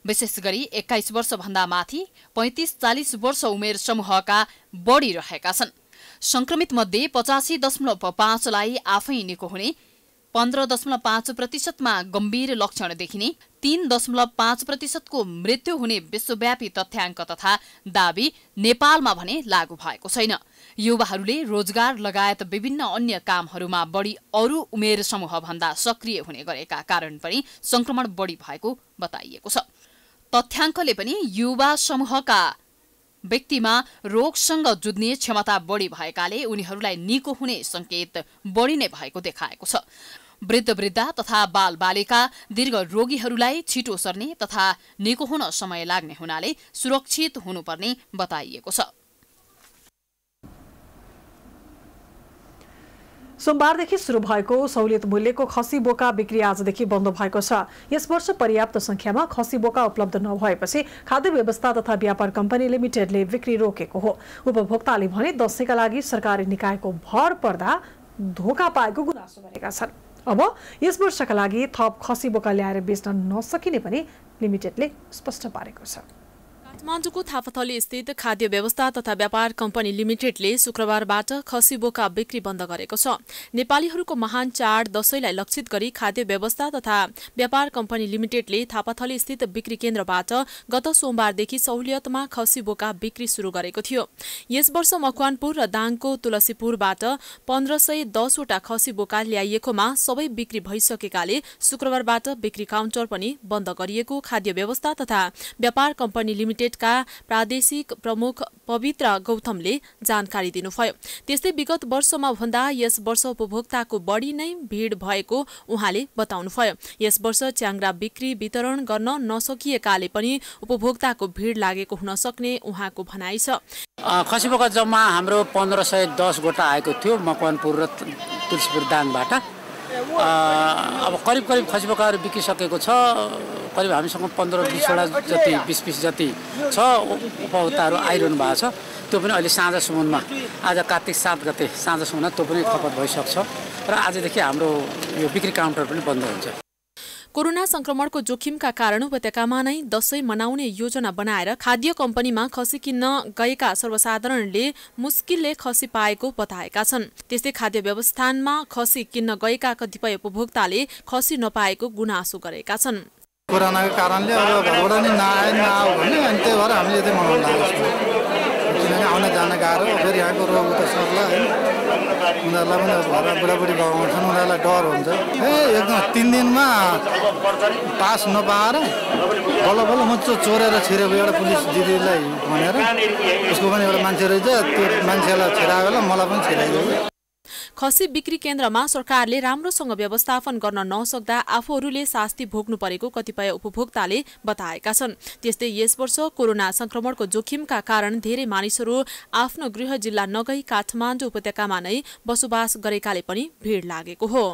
विशेष गरी 21 वर्षभन्दा माथि 35-40 वर्ष उमेर समूहका बढिरहेका छन्। संक्रमित मध्ये 85.5 लाई आफै निको हुने, 15.5% मा गम्भीर लक्षण देखिने, 3.5% को मृत्यु हुने विश्वव्यापी तथ्याङ्क तथा दाबी नेपालमा भने लागू भएको छैन। युवाहरूले रोजगार लगायत विभिन्न अन्य कामहरूमा बढी अरू उमेर समूहभन्दा सक्रिय हुने गरेका कारण पनि संक्रमण बढी भएको बताइएको छ। तथ्याङ्कले पनि युवा समूहका व्यक्तिमा रोगसँग जुझ्ने क्षमता बढी भएकाले उनीहरूलाई निको हुने संकेत बढी नै भएको देखाएको छ। वृद्ध तथा बालबालिका दीर्घ रोगीहरूलाई छिटो सर्ने तथा निको हुन समय लाग्ने हुनाले सुरक्षित हुनुपर्ने बताइएको छ। सोमबारदेखि सुरु भएको सहुलियत मूल्यको खसी बोका बिक्री आजदेखि बन्द भएको छ। यस वर्ष पर्याप्त संख्यामा खसी बोका उपलब्ध नभएपछि खाद्य व्यवस्था तथा व्यापार कम्पनी लिमिटेडले बिक्री रोकेको हो। उपभोक्ताले भने दशैंका लागि सरकारी निकायको भर पर्दा धोका पाएको गुनासो गरेका छन्। अब यस वर्षका लागि थप खसी बोका ल्याएर बेच्न नसकिने पनि लिमिटेडले स्पष्ट पारेको छ। काठमाडौँको थापाथली स्थित खाद्य व्यवस्था तथा व्यापार कम्पनी लिमिटेडले शुक्रबारबाट खसी बोका बिक्री बन्द गरेको छ। नेपालीहरूको महान चाड दशैंलाई लक्षित गरी खाद्य व्यवस्था तथा व्यापार कम्पनी लिमिटेडले थापाथली स्थित बिक्री केन्द्रबाट गत सोमबारदेखि सहुलियतमा खसी बोका बिक्री सुरु गरेको थियो। यस वर्ष मकवानपुर र दाङको तुलसीपुरबाट 1510 वटा खसी बोका ल्याइएकोमा सबै बिक्री भइसकेकाले शुक्रबारबाट बिक्री काउन्टर पनि बन्द गरिएको खाद्य व्यवस्था तथा व्यापार कम्पनी लिमिटेड लिमिटेडका प्रादेशिक प्रमुख पवित्र गौतमले जानकारी दिनुभयो। त्यस्तै विगत वर्षमा भन्दा यस वर्ष उपभोक्ताको बढी नै भीड भएको उहाँले बताउनुभयो। यस वर्ष च्याङ्ग्रा बिक्री वितरण गर्न नसकिएकाले पनि उपभोक्ताको भीड लागेको हुन सक्ने उहाँको भनाइ छ। खसीबोका जम्मा हाम्रो 1510 गोटा आएको थियो मकवानपुर र तुलसीपुर दाङबाट। अब करिब खसीबोकाहरू बिकिसकेको छ। करिब हामीसँग 15-20 जति 20 जति छ उपभोक्ताहरू आइरहनु भएको छ। त्यो पनि अहिले साँझसम्ममा आज कार्तिक 7 गते साँझसम्ममा त्यो पनि खपत भइसक्छ र आजदेखि हाम्रो यो बिक्री काउन्टर पनि बन्द हुन्छ। कोरोना संक्रमणको जोखिमका कारण उपत्यकामा नै दशैं मनाउने योजना बनाएर खाद्य कम्पनीमा खसी किन्न गएका सर्वसाधारणले मुस्किलले खसी पाएको बताएका छन्। त्यस्तै खाद्य व्यवस्थानमा खसी किन्न गएका कतिपय उपभोक्ताले खसी नपाएको गुनासो गरेका छन्। कोरोनाको कारणले अब घरबाट नि नआऊ भने अनि त्यही भएर हामीले चाहिँ मनाउन लागेको छौँ। किनभने आउन जान गाह्रो, फेरि यहाँको रोग त सर्ला होइन, उनीहरूलाई पनि घरमा बुढाबुढी गाउँछन्, उनीहरूलाई डर हुन्छ। एकदम 3 दिनमा पास नपाएर बल्ल म चोरेर छिरेको एउटा पुलिस दिदीलाई भनेर उसको पनि एउटा मान्छे रहेछ, त्यो मान्छेलाई छिरायो होला, मलाई पनि छिराइदियो। खसी बिक्री केन्द्रमा सरकारले राम्रोसँग व्यवस्थापन गर्न नसक्दा आफूहरूले शास्ति भोग्नु परेको कतिपय उपभोक्ताले बताएका छन्। त्यस्तै यस वर्ष कोरोना संक्रमणको जोखिमका कारण धेरै मानिसहरू आफ्नो गृह जिल्ला नगई काठमाडौँ उपत्यकामा नै बसोबास गरेकाले पनि भीड लागेको हो।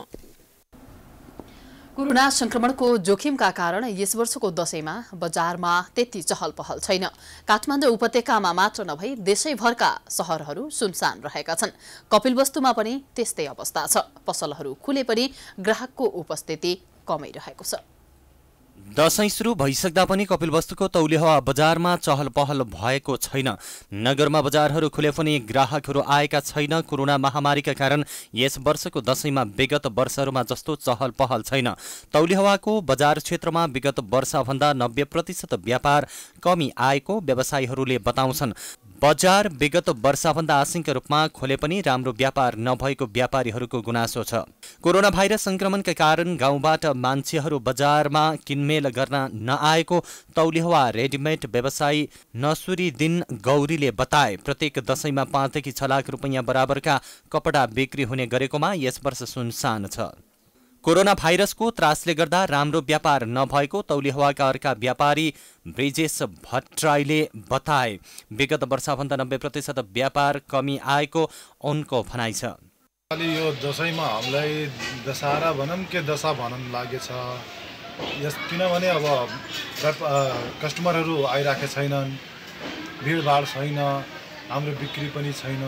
कोरोना संक्रमणको जोखिमका कारण यस वर्षको दशैंमा बजारमा त्यति चहल पहल छैन। काठमाडौँ उपत्यकामा मात्र नभई देशैभरका शहरहरू सुनसान रहेका छन्। कपिलवस्तुमा पनि त्यस्तै अवस्था छ। पसलहरू खुले पनि ग्राहकको उपस्थिति कमै रहेको छ। दशैं सुरु भइसक्दा पनि कपिलवस्तुको तौलिया बजारमा चहल पहल भएको छैन। नगरमा बजारहरू खुले पनि ग्राहकहरू आएका छैन। कोरोना महामारीका कारण यस वर्षको दशैंमा विगत वर्षहरूमा जस्तो चहल पहल छैन। तौलियाको बजार क्षेत्रमा विगत वर्षभन्दा 90% व्यापार कमी आएको व्यवसायीहरूले बताउँछन्। बजार विगत वर्षभन्दा आंशिक रूपमा खोले पनि राम्रो व्यापार नभएको व्यापारीहरूको गुनासो छ। कोरोना भाइरस संक्रमणका कारण गाउँबाट मान्छेहरू बजारमा किनमेल गर्न नआएको तौलिया रेडिमेड व्यवसायी नसुरीदिन गौरीले बताए। प्रत्येक दशैंमा 5 देखि 6 लाख रुपैयाँ बराबरका कपडा बिक्री हुने गरेकोमा यस वर्ष सुनसान छ। कोरोना भाइरसको त्रासले गर्दा राम्रो व्यापार नभएको तौलियाका अर्का व्यापारी ब्रिजेश भट्टराईले बताए। विगत वर्षभन्दा 90% व्यापार कमी आएको उनको भनाइ छ। यो दशैंमा हामीलाई दशहरा भनौँ के दशा भनौँ लागेछ। किनभने अब कस्टमरहरू आइराखेका छैनन्, भिडभाड छैन, हाम्रो बिक्री पनि छैन।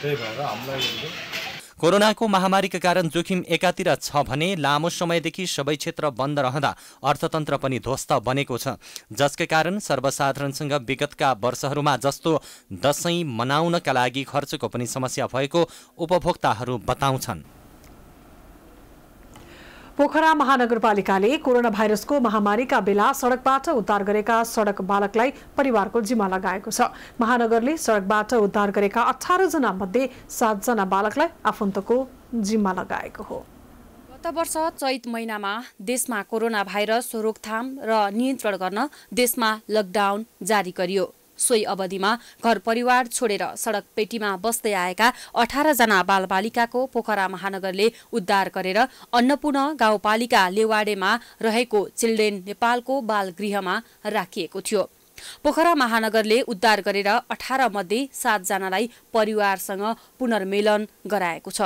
त्यही भएर हामीलाई कोरोनाको महामारीका कारण जोखिम एकातिर छ भने लामो समयदेखि सबै क्षेत्र बन्द रहँदा अर्थतन्त्र पनि ध्वस्त बनेको छ, जसका कारण सर्वसाधारणसँग विगतका वर्षहरूमा जस्तो दशैं मनाउनका लागि खर्चको पनि समस्या भएको उपभोक्ताहरू बताउँछन्। पोखरा महानगरपालिकाले कोरोना भाइरसको महामारीका बेला सडकबाट उद्धार गरेका सडक बालकलाई परिवारको जिम्मा लगाएको छ। महानगरले सडकबाट उद्धार गरेका 18 जना मध्ये 7 जना बालकलाई आफन्तको जिम्मा लगाएको हो। गत वर्ष चैत महिनामा देशमा कोरोना भाइरस रोकथाम र नियन्त्रण गर्न देशमा लकडाउन जारी गरियो। सोही अवधिमा घर परिवार छोडेर सडक पेटीमा बस्दै आएका 18 जना बालबालिकाको पोखरा महानगरले उद्धार गरेर अन्नपूर्ण गाउँपालिका लेवाडेमा रहेको चिल्ड्रेन नेपालको बाल गृहमा राखिएको थियो। पोखरा महानगरले उद्धार गरेर 18 मध्ये 7 जनालाई परिवारसँग पुनर्मेलन गराएको छ।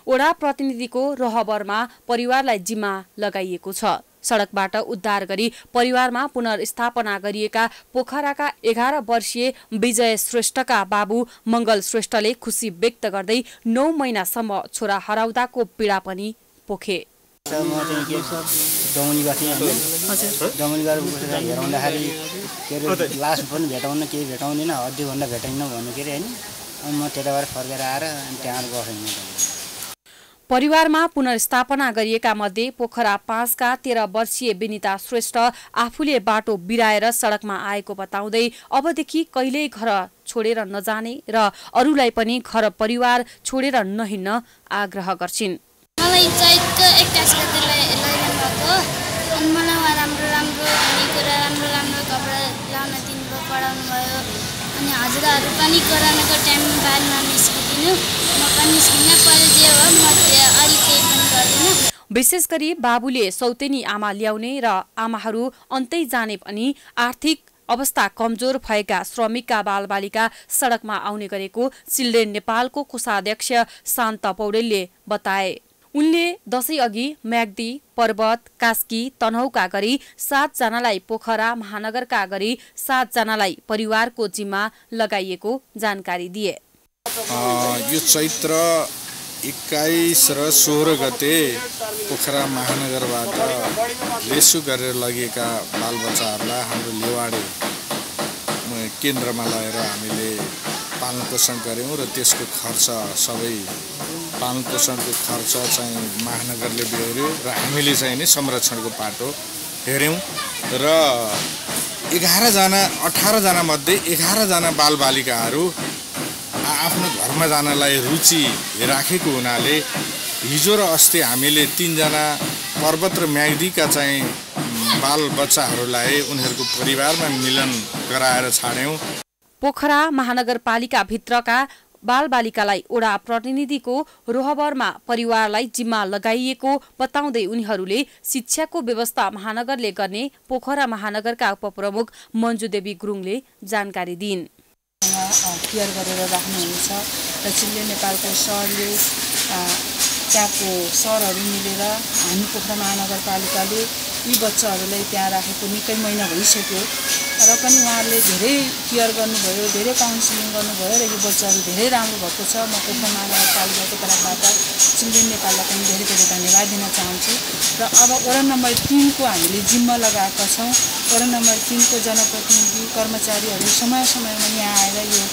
वडा प्रतिनिधिको रहबरमा परिवारलाई जिम्मा लगाइएको छ। सडकबाट उद्धार गरी परिवारमा पुनर्स्थापना गरिएका पोखराका 11 वर्षीय विजय श्रेष्ठका बाबु मंगल श्रेष्ठले खुसी व्यक्त गर्दै 9 महिनासम्म छोरा हराउँदाको पीडा पनि पोखे। लास पनि भेटाउन केही भेटाउँदिन, हड्डी भन्दा भेटाइन भन्नु के अरे हैन। म त्यता भएर फर्केर आएर त्यहाँ बसेँ। परिवारमा पुनर्स्थापना गरिएका मध्ये पोखरा 5 का 13 वर्षीय विनिता श्रेष्ठ आफूले बाटो बिराएर सडकमा आएको बताउँदै अबदेखि कहिल्यै घर छोडेर नजाने र अरूलाई पनि घर परिवार छोडेर नहिँड्न आग्रह गर्छिन्। मलाई चैतको 21 गतेलाई लैजानु भएको अनि मलाई राम्रो राम्रो खानेकुरा राम्रो राम्रो कपडा लाउन दिनुभयो, बुढाहरू पनि कोरोनाको टाइममा बाहिर ननिस्किदिनु म पनि निस्किन पर जे हो म अलिक केही पनि गर्दिनँ। विशेष गरी बाबुले सौतेनी आमा ल्याउने र आमाहरू अन्तै जाने पनि आर्थिक अवस्था कमजोर भएका श्रमिकका बालबालिका सडकमा आउने गरेको चिल्ड्रेन नेपालको कोषाध्यक्ष शान्त पौडेलले बताए। उनले दशैं अघि म्याग्दी, पर्वत, कास्की, तनहुका गरी 7 जनालाई पोखरा महानगरका गरी 7 जनालाई परिवारको जिम्मा लगाइएको जानकारी दिए। यो चैत्र 21 र 16 गते पोखरा महानगरबाट रेस्क्यु गरेर लगेका बालबच्चाहरूलाई हाम्रो लेवाडे केन्द्रमा लगेर हामीले पालन पोषण गऱ्यौँ र त्यसको खर्च सबै पालन पोषणको खर्च चाहिँ महानगरले बेहोर्यो र हामीले चाहिँ नि संरक्षणको पाटो हेऱ्यौँ र 18 जना मध्ये 11 जना बालबालिकाहरू आफ्नो घरमा जानलाई रुचि राखेको हुनाले हिजो र अस्ति हामीले 3 जना पर्वत र म्याग्दीका चाहिँ बालबच्चाहरूलाई उनीहरूको परिवारमा मिलन गराएर छाड्यौँ। पोखरा महानगरपालिका भित्रका बालबालिकालाई ओडा प्रतिनिधिको रोहबरमा परिवारलाई जिम्मा लगाइएको बताउँदै उनीहरूले शिक्षाको व्यवस्था महानगरले गर्ने पोखरा महानगरका उपप्रमुख मञ्जुदेवी गुरुङले जानकारी दिइन्। केयर गरेर राख्नुहुन्छ र चिल्ड्रेन नेपालको सरले त्यहाँको सरहरू मिलेर हामी पोखरा महानगरपालिकाले यी बच्चाहरूलाई त्यहाँ राखेको निकै महिना भइसक्यो र पनि उहाँहरूले धेरै केयर गर्नुभयो, धेरै काउन्सिलिङ गर्नुभयो र यो बच्चाहरू धेरै राम्रो भएको छ। म पोखरा महानगरपालिकाको तर्फबाट चिल्ड्रेन नेपाललाई पनि धेरै धेरै धन्यवाद दिन चाहन्छु र अब वडा नम्बर 3 को हामीले जिम्मा लगाएका छौँ। वडा नम्बर 3 को जनप्रतिनिधि कर्मचारीहरू समय समयमा यहाँ आएर यो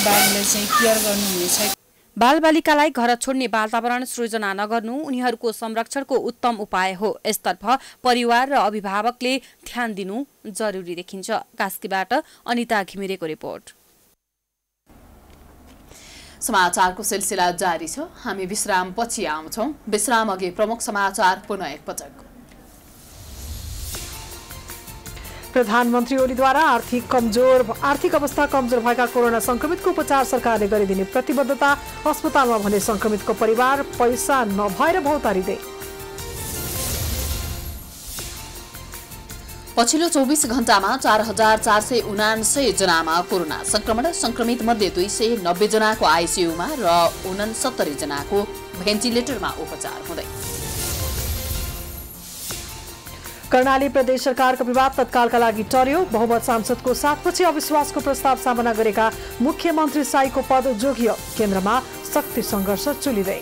बाललाई चाहिँ केयर गर्नुहुनेछ। बालबालिकालाई घर छोड्ने वातावरण सृजना नगर्नु उनीहरूको संरक्षणको उत्तम उपाय हो। यसतर्फ परिवार र अभिभावकले ध्यान दिनु जरुरी देखिन्छ। कास्कीबाट अनिता घिमिरेको रिपोर्ट। समाचारको सिलसिला जारी छ। हामी विश्रामपछि आउँछौँ। विश्राम अघि प्रमुख समाचार पुनः एकपटक। प्रधानमन्त्री ओलीद्वारा आर्थिक अवस्था कमजोर भएका कोरोना संक्रमितको उपचार सरकारले गरिदिने प्रतिबद्धता। अस्पतालमा भने संक्रमितको परिवार पैसा नभएर भौतारिँदै। पछिल्लो 24 घण्टामा 4479 जनामा कोरोना संक्रमण। संक्रमित मध्ये 290 जनाको आइसियुमा र 69 जनाको भेन्टिलेटरमा उपचार हुँदै। कर्णाली प्रदेश सरकारको विवाद तत्कालका लागि टर्यो। बहुमत सांसदको 7 पछि अविश्वासको प्रस्ताव सामना गरेका मुख्यमन्त्री साईको पद जोगियो। केन्द्रमा शक्ति सङ्घर्ष चुलिँदै।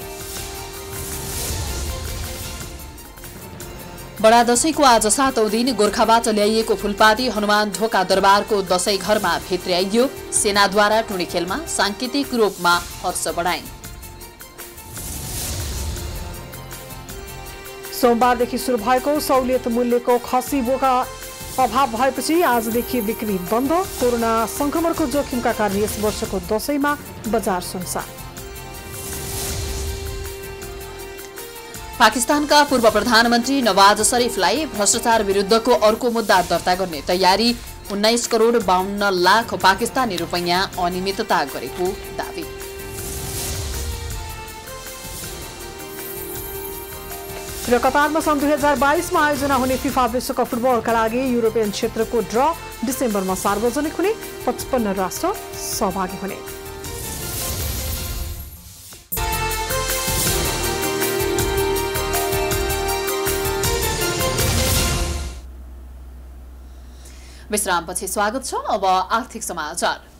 बडा दशैंको आज 7औं दिन गोर्खाबाट ल्याइएको फुलपाती हनुमान ढोका दरबारको दशैं घरमा भित्र्याइयो। सेनाद्वारा टुणी खेलमा सांकेतिक रूपमा हर्ष बढाइन्। सोमबारदेखि सुरु भएको सहुलियत मूल्यको खसी बोका अभाव भएपछि आजदेखि बिक्री बन्द। कोरोना संक्रमणको जोखिमका कारण यस वर्षको दशैंमा बजार सुनसान। पाकिस्तानका पूर्व प्रधानमन्त्री नवाज शरीफलाई भ्रष्टाचार विरुद्धको अर्को मुद्दा दर्ता गर्ने तयारी। 19 करोड 52 लाख पाकिस्तानी रुपैयाँ अनियमितता गरेको दावी। र कतारमा सन् 2022 मा आयोजना हुने फिफा विश्वकप फुटबलका लागि युरोपियन क्षेत्रको ड्र डिसेम्बरमा सार्वजनिक हुने। 55 राष्ट्र सहभागी हुने। विश्रामपछि स्वागत छ। अब आर्थिक समाचार।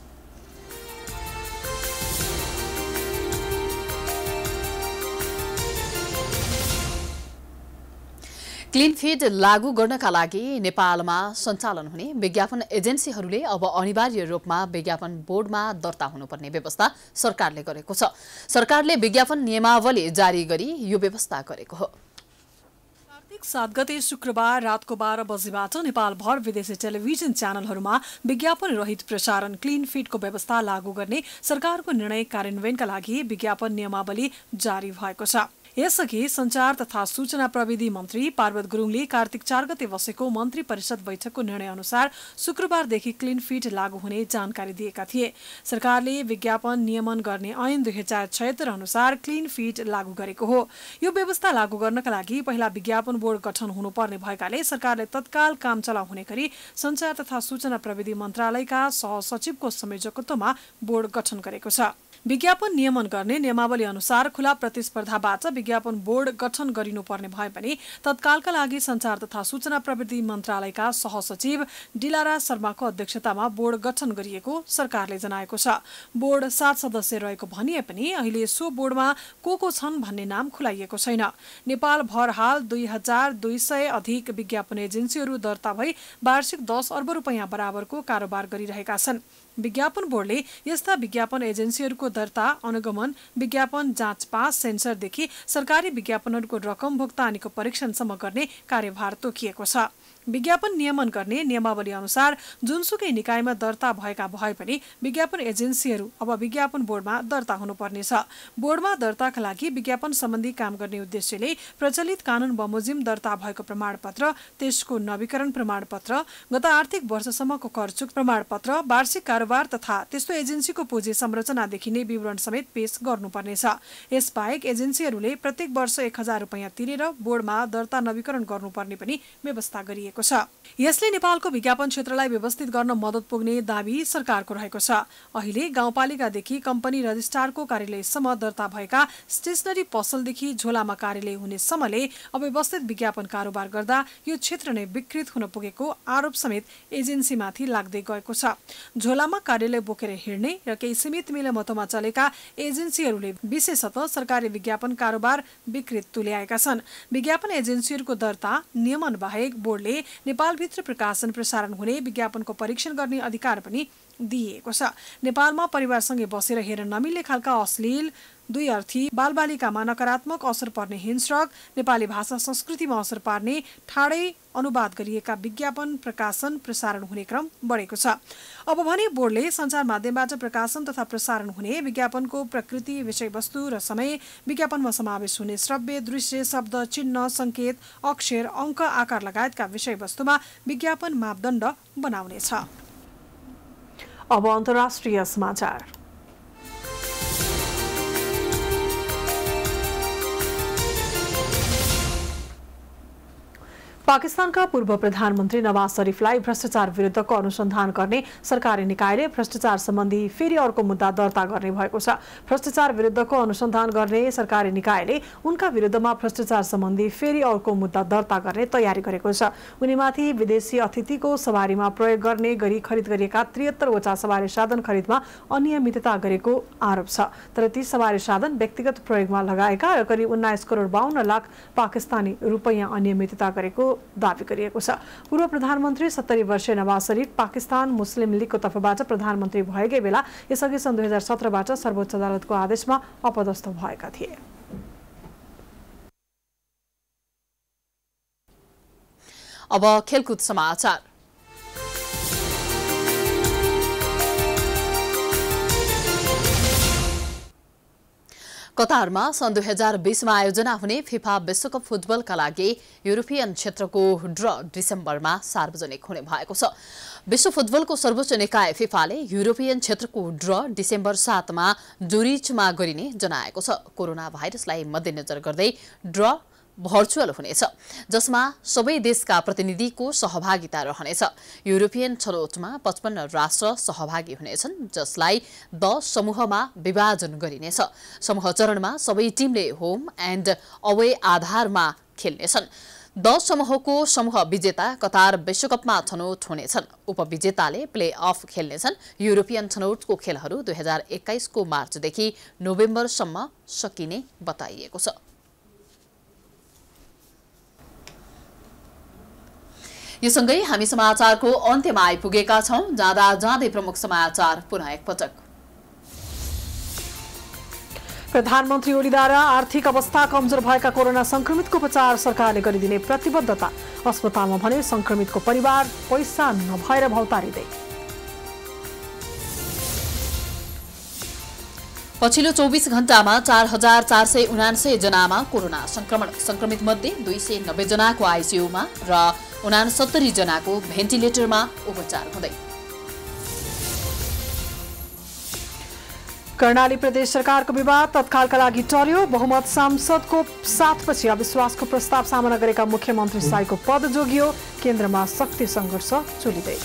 क्लिन फिड लागू गर्नका लागि नेपालमा सञ्चालन हुने विज्ञापन एजेन्सीहरूले अब अनिवार्य रूपमा विज्ञापन बोर्डमा दर्ता हुनुपर्ने व्यवस्था सरकारले गरेको छ। सरकारले विज्ञापन नियमावली जारी गरी यो व्यवस्था गरेको हो। कार्तिक 7 गते शुक्रबार रातको 12 बजेबाट नेपालभर विदेशी टेलिभिजन च्यानलहरूमा विज्ञापन रहित प्रसारण क्लिन फिडको व्यवस्था लागू गर्ने सरकारको निर्णय कार्यान्वयनका लागि विज्ञापन नियमावली जारी भएको छ। यसअघि सञ्चार तथा सूचना प्रविधि मन्त्री पार्वत गुरुङले कार्तिक 4 गते बसेको मन्त्री परिषद बैठकको निर्णय अनुसार शुक्रबारदेखि क्लिन फिट लागू हुने जानकारी दिएका थिए। सरकारले विज्ञापन नियमन गर्ने ऐन 2076 अनुसार क्लिन फिट लागू गरेको हो। यो व्यवस्था लागू गर्नका लागि पहिला विज्ञापन बोर्ड गठन हुनुपर्ने भएकाले सरकारले तत्काल काम चलाउ हुने गरी सञ्चार तथा सूचना प्रविधि मन्त्रालयका सहसचिवको संयोजकत्वमा बोर्ड गठन गरेको छ। विज्ञापन नियमन गर्ने नियमावली अनुसार खुला प्रतिस्पर्धाबाट विज्ञापन बोर्ड गठन गरिनुपर्ने भए पनि तत्कालका लागि सञ्चार तथा सूचना प्रविधि मन्त्रालयका सहसचिव डिलारा शर्माको अध्यक्षतामा बोर्ड गठन गरिएको सरकारले जनाएको छ। बोर्ड 7 सदस्य रहेको भनिए पनि अहिले सो बोर्डमा को छन् भन्ने नाम खुलाइएको छैन। नेपाल भर हाल 2200 अधिक विज्ञापन एजेन्सीहरू दर्ता भई वार्षिक 10 अर्ब रुपैयाँ बराबरको कारोबार गरिरहेका छन्। विज्ञापन बोर्डले यस्ता विज्ञापन एजेन्सीहरूको दर्ता, अनुगमन, विज्ञापन जाँच पास, सेन्सरदेखि सरकारी विज्ञापनहरूको रकम भुक्तानीको परीक्षणसम्म गर्ने कार्यभार तोकिएको छ। विज्ञापन नियमन गर्ने नियमावली अनुसार जुनसुकै निकायमा दर्ता भएका भए पनि विज्ञापन एजेन्सीहरू अब विज्ञापन बोर्डमा दर्ता हुनुपर्नेछ। बोर्डमा दर्ताका लागि विज्ञापन सम्बन्धी काम गर्ने उद्देश्यले प्रचलित कानून बमोजिम दर्ता भएको प्रमाणपत्र, त्यसको नवीकरण प्रमाणपत्र, गत आर्थिक वर्षसम्मको करचुक प्रमाणपत्र, वार्षिक कारोबार तथा त्यस्तो एजेन्सीको पुँजी संरचनादेखि नै विवरण समेत पेश गर्नुपर्नेछ। यसबाहेक एजेन्सीहरूले प्रत्येक वर्ष 1000 रुपैयाँ तिरेर बोर्डमा दर्ता नवीकरण गर्नुपर्ने पनि व्यवस्था गरिएको छ। यसले नेपालको विज्ञापन क्षेत्रलाई व्यवस्थित गर्न मद्दत पुग्ने दाबी सरकारको रहेको छ। अहिले गाउँपालिकादेखि कम्पनी रजिस्ट्रारको कार्यालयसम्म दर्ता भएका स्टेशनरी पसलदेखि झोलामा कार्यालय हुनेसम्मले अव्यवस्थित विज्ञापन कारोबार गर्दा यो क्षेत्र नै विकृत हुन पुगेको आरोप समेत एजेन्सीमाथि लाग्दै गएको छ। झोलामा कार्यालय बोकेर हिँड्ने र केही सीमित मिलमतोमा चलेका एजेन्सीहरूले विशेषतः सरकारी विज्ञापन कारोबार विकृत तुल्याएका छन्। विज्ञापन एजेन्सीहरूको दर्ता नियमन बाहेक बोर्डले नेपालभित्र प्रकाशन प्रसारण हुने विज्ञापनको परीक्षण गर्ने अधिकार पनि दिइएको छ। नेपालमा परिवारसँगै बसेर हेर्न नमिल्ने खालका अश्लील, दुईअर्थी, बालबालिकामा नकारात्मक असर पर्ने हिंस्रक, नेपाली भाषा संस्कृतिमा असर पार्ने ठाडै अनुवाद गरिएका विज्ञापन प्रकाशन प्रसारण हुने क्रम बढेको छ। अब भने बोर्डले सञ्चार माध्यमबाट प्रकाशन तथा प्रसारण हुने विज्ञापनको प्रकृति, विषयवस्तु र समय, विज्ञापनमा समावेश हुने श्रव्य, दृश्य, शब्द, चिन्ह, संकेत, अक्षर, अङ्क, आकार लगायतका विषयवस्तुमा विज्ञापन मापदण्ड बनाउनेछ। अब अन्तर्राष्ट्रिय समाचार। पाकिस्तानका पूर्व प्रधानमन्त्री नवाज शरीफलाई भ्रष्टाचार विरुद्धको अनुसन्धान गर्ने सरकारी निकायले भ्रष्टाचार सम्बन्धी फेरि अर्को मुद्दा दर्ता गर्ने भएको छ। भ्रष्टाचार विरुद्धको अनुसन्धान गर्ने सरकारी निकायले उनका विरुद्धमा भ्रष्टाचार सम्बन्धी फेरि अर्को मुद्दा दर्ता गर्ने तयारी गरेको छ। उनीमाथि विदेशी अतिथिको सवारीमा प्रयोग गर्ने गरी खरिद गरिएका 73 वटा सवारी साधन खरिदमा अनियमितता गरेको आरोप छ। तर ती सवारी साधन व्यक्तिगत प्रयोगमा लगाएका र करिब 19 करोड 52 लाख पाकिस्तानी रुपैयाँ अनियमितता गरेको दावी गरिएको छ। पूर्व प्रधानमन्त्री 70 वर्षीय नवाज शरीफ पाकिस्तान मुस्लिम लीगको तर्फबाट प्रधानमन्त्री भएकै बेला यसअघि सन् 2017बाट सर्वोच्च अदालतको आदेशमा अपदस्थ भएका थिए। अब खेलकुद समाचार। कतारमा सन् 2020मा आयोजना हुने फिफा विश्वकप फुटबलका लागि युरोपियन क्षेत्रको ड्र डिसेम्बरमा सार्वजनिक हुने भएको छ। विश्व फुटबलको सर्वोच्च निकाय फिफाले युरोपियन क्षेत्रको ड्र डिसेम्बर 7मा जुरिचमा गरिने जनाएको छ। कोरोना भाइरसलाई मध्यनजर गर्दै ड्र भर्चुअल हुनेछ, जसमा सबै देशका प्रतिनिधिको सहभागिता रहनेछ। युरोपियन छनौटमा 55 राष्ट्र सहभागी हुनेछन्, जसलाई 10 समूहमा विभाजन गरिनेछ। समूह चरणमा सबै टिमले होम एन्ड अवे आधारमा खेल्नेछन्। 10 समूहको समूह विजेता कतार विश्वकपमा छनौट हुनेछन्। उपविजेताले प्ले अफ खेल्नेछन्। युरोपियन छनौटको खेलहरू 2021 को मार्चदेखि नोभेम्बरसम्म सकिने बताइएको छ। यो सँगै हामी समाचारको अन्त्यमा आइपुगेका छौं। जाँदा जाँदै प्रमुख समाचार पुनः एकपटक। प्रधानमन्त्री ओलीद्वारा आर्थिक अवस्था कमजोर भएका कोरोना संक्रमितको उपचार सरकारले गरिदिने प्रतिबद्धता। अस्पतालमा भने संक्रमितको परिवार पैसा नभएर भौतारिँदै। पछिल्लो 24 घण्टामा 4,479 जनामा कोरोना संक्रमित मध्ये 290 जनाको आइसियुमा र 69 जनाको भेन्टिलेटरमा उपचार हुँदै। कर्णाली प्रदेश सरकारको विवाद तत्कालका लागि टर्यो। बहुमत सांसदको साथपछि अविश्वासको प्रस्ताव सामना गरेका मुख्यमन्त्री शाहीको पद जोगियो। केन्द्रमा शक्ति संघर्ष चलिँदै।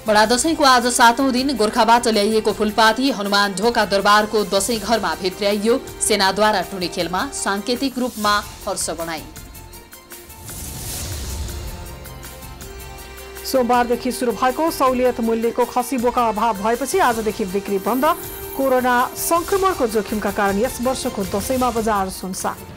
बडा दशैंको आज 7औं दिन गोर्खाबाट ल्याइएको फूलपाती हनुमान ढोका दरबारको दशैं घरमा भित्र्याइयो। सेनाद्वारा टुनी खेलमा सांकेतिक रूपमा हर्ष बढाई। सोमबारदेखि सुरु भएको सहुलियत मूल्यको खसी बोका अभाव भएपछि आजदेखि बिक्री बन्द। कोरोना संक्रमणको जोखिमका कारण यस वर्षको दशैंमा बजार सुनसान।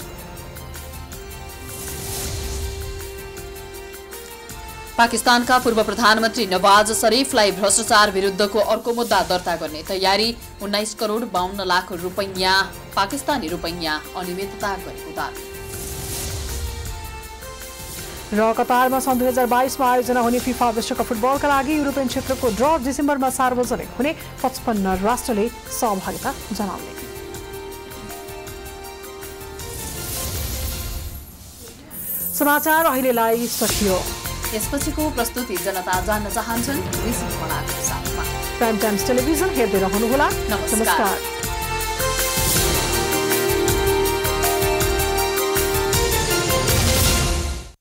पाकिस्तानका पूर्व प्रधानमन्त्री नवाज शरीफलाई भ्रष्टाचार विरुद्धको अर्को मुद्दा दर्ता गर्ने तयारी। 19 करोड 52 लाख रुपैयाँ पाकिस्तानी रुपैयाँ अनियमितता गरेको दावी। र कतारमा सन् 2022 मा आयोजना हुने फिफा विश्वकप फुटबलका लागि युरोपियन क्षेत्रको ड्र डिसेम्बरमा सार्वजनिक हुने 55 राष्ट्रले सहभागिता जनाउने। समाचार अहिलेलाई सकियो। यसपछिको प्रस्तुति जनता जान्न चाहन्छन्। प्राइम टाइम्स टेलिभिजन हेर्दै रहनुहोला। नमस्कार।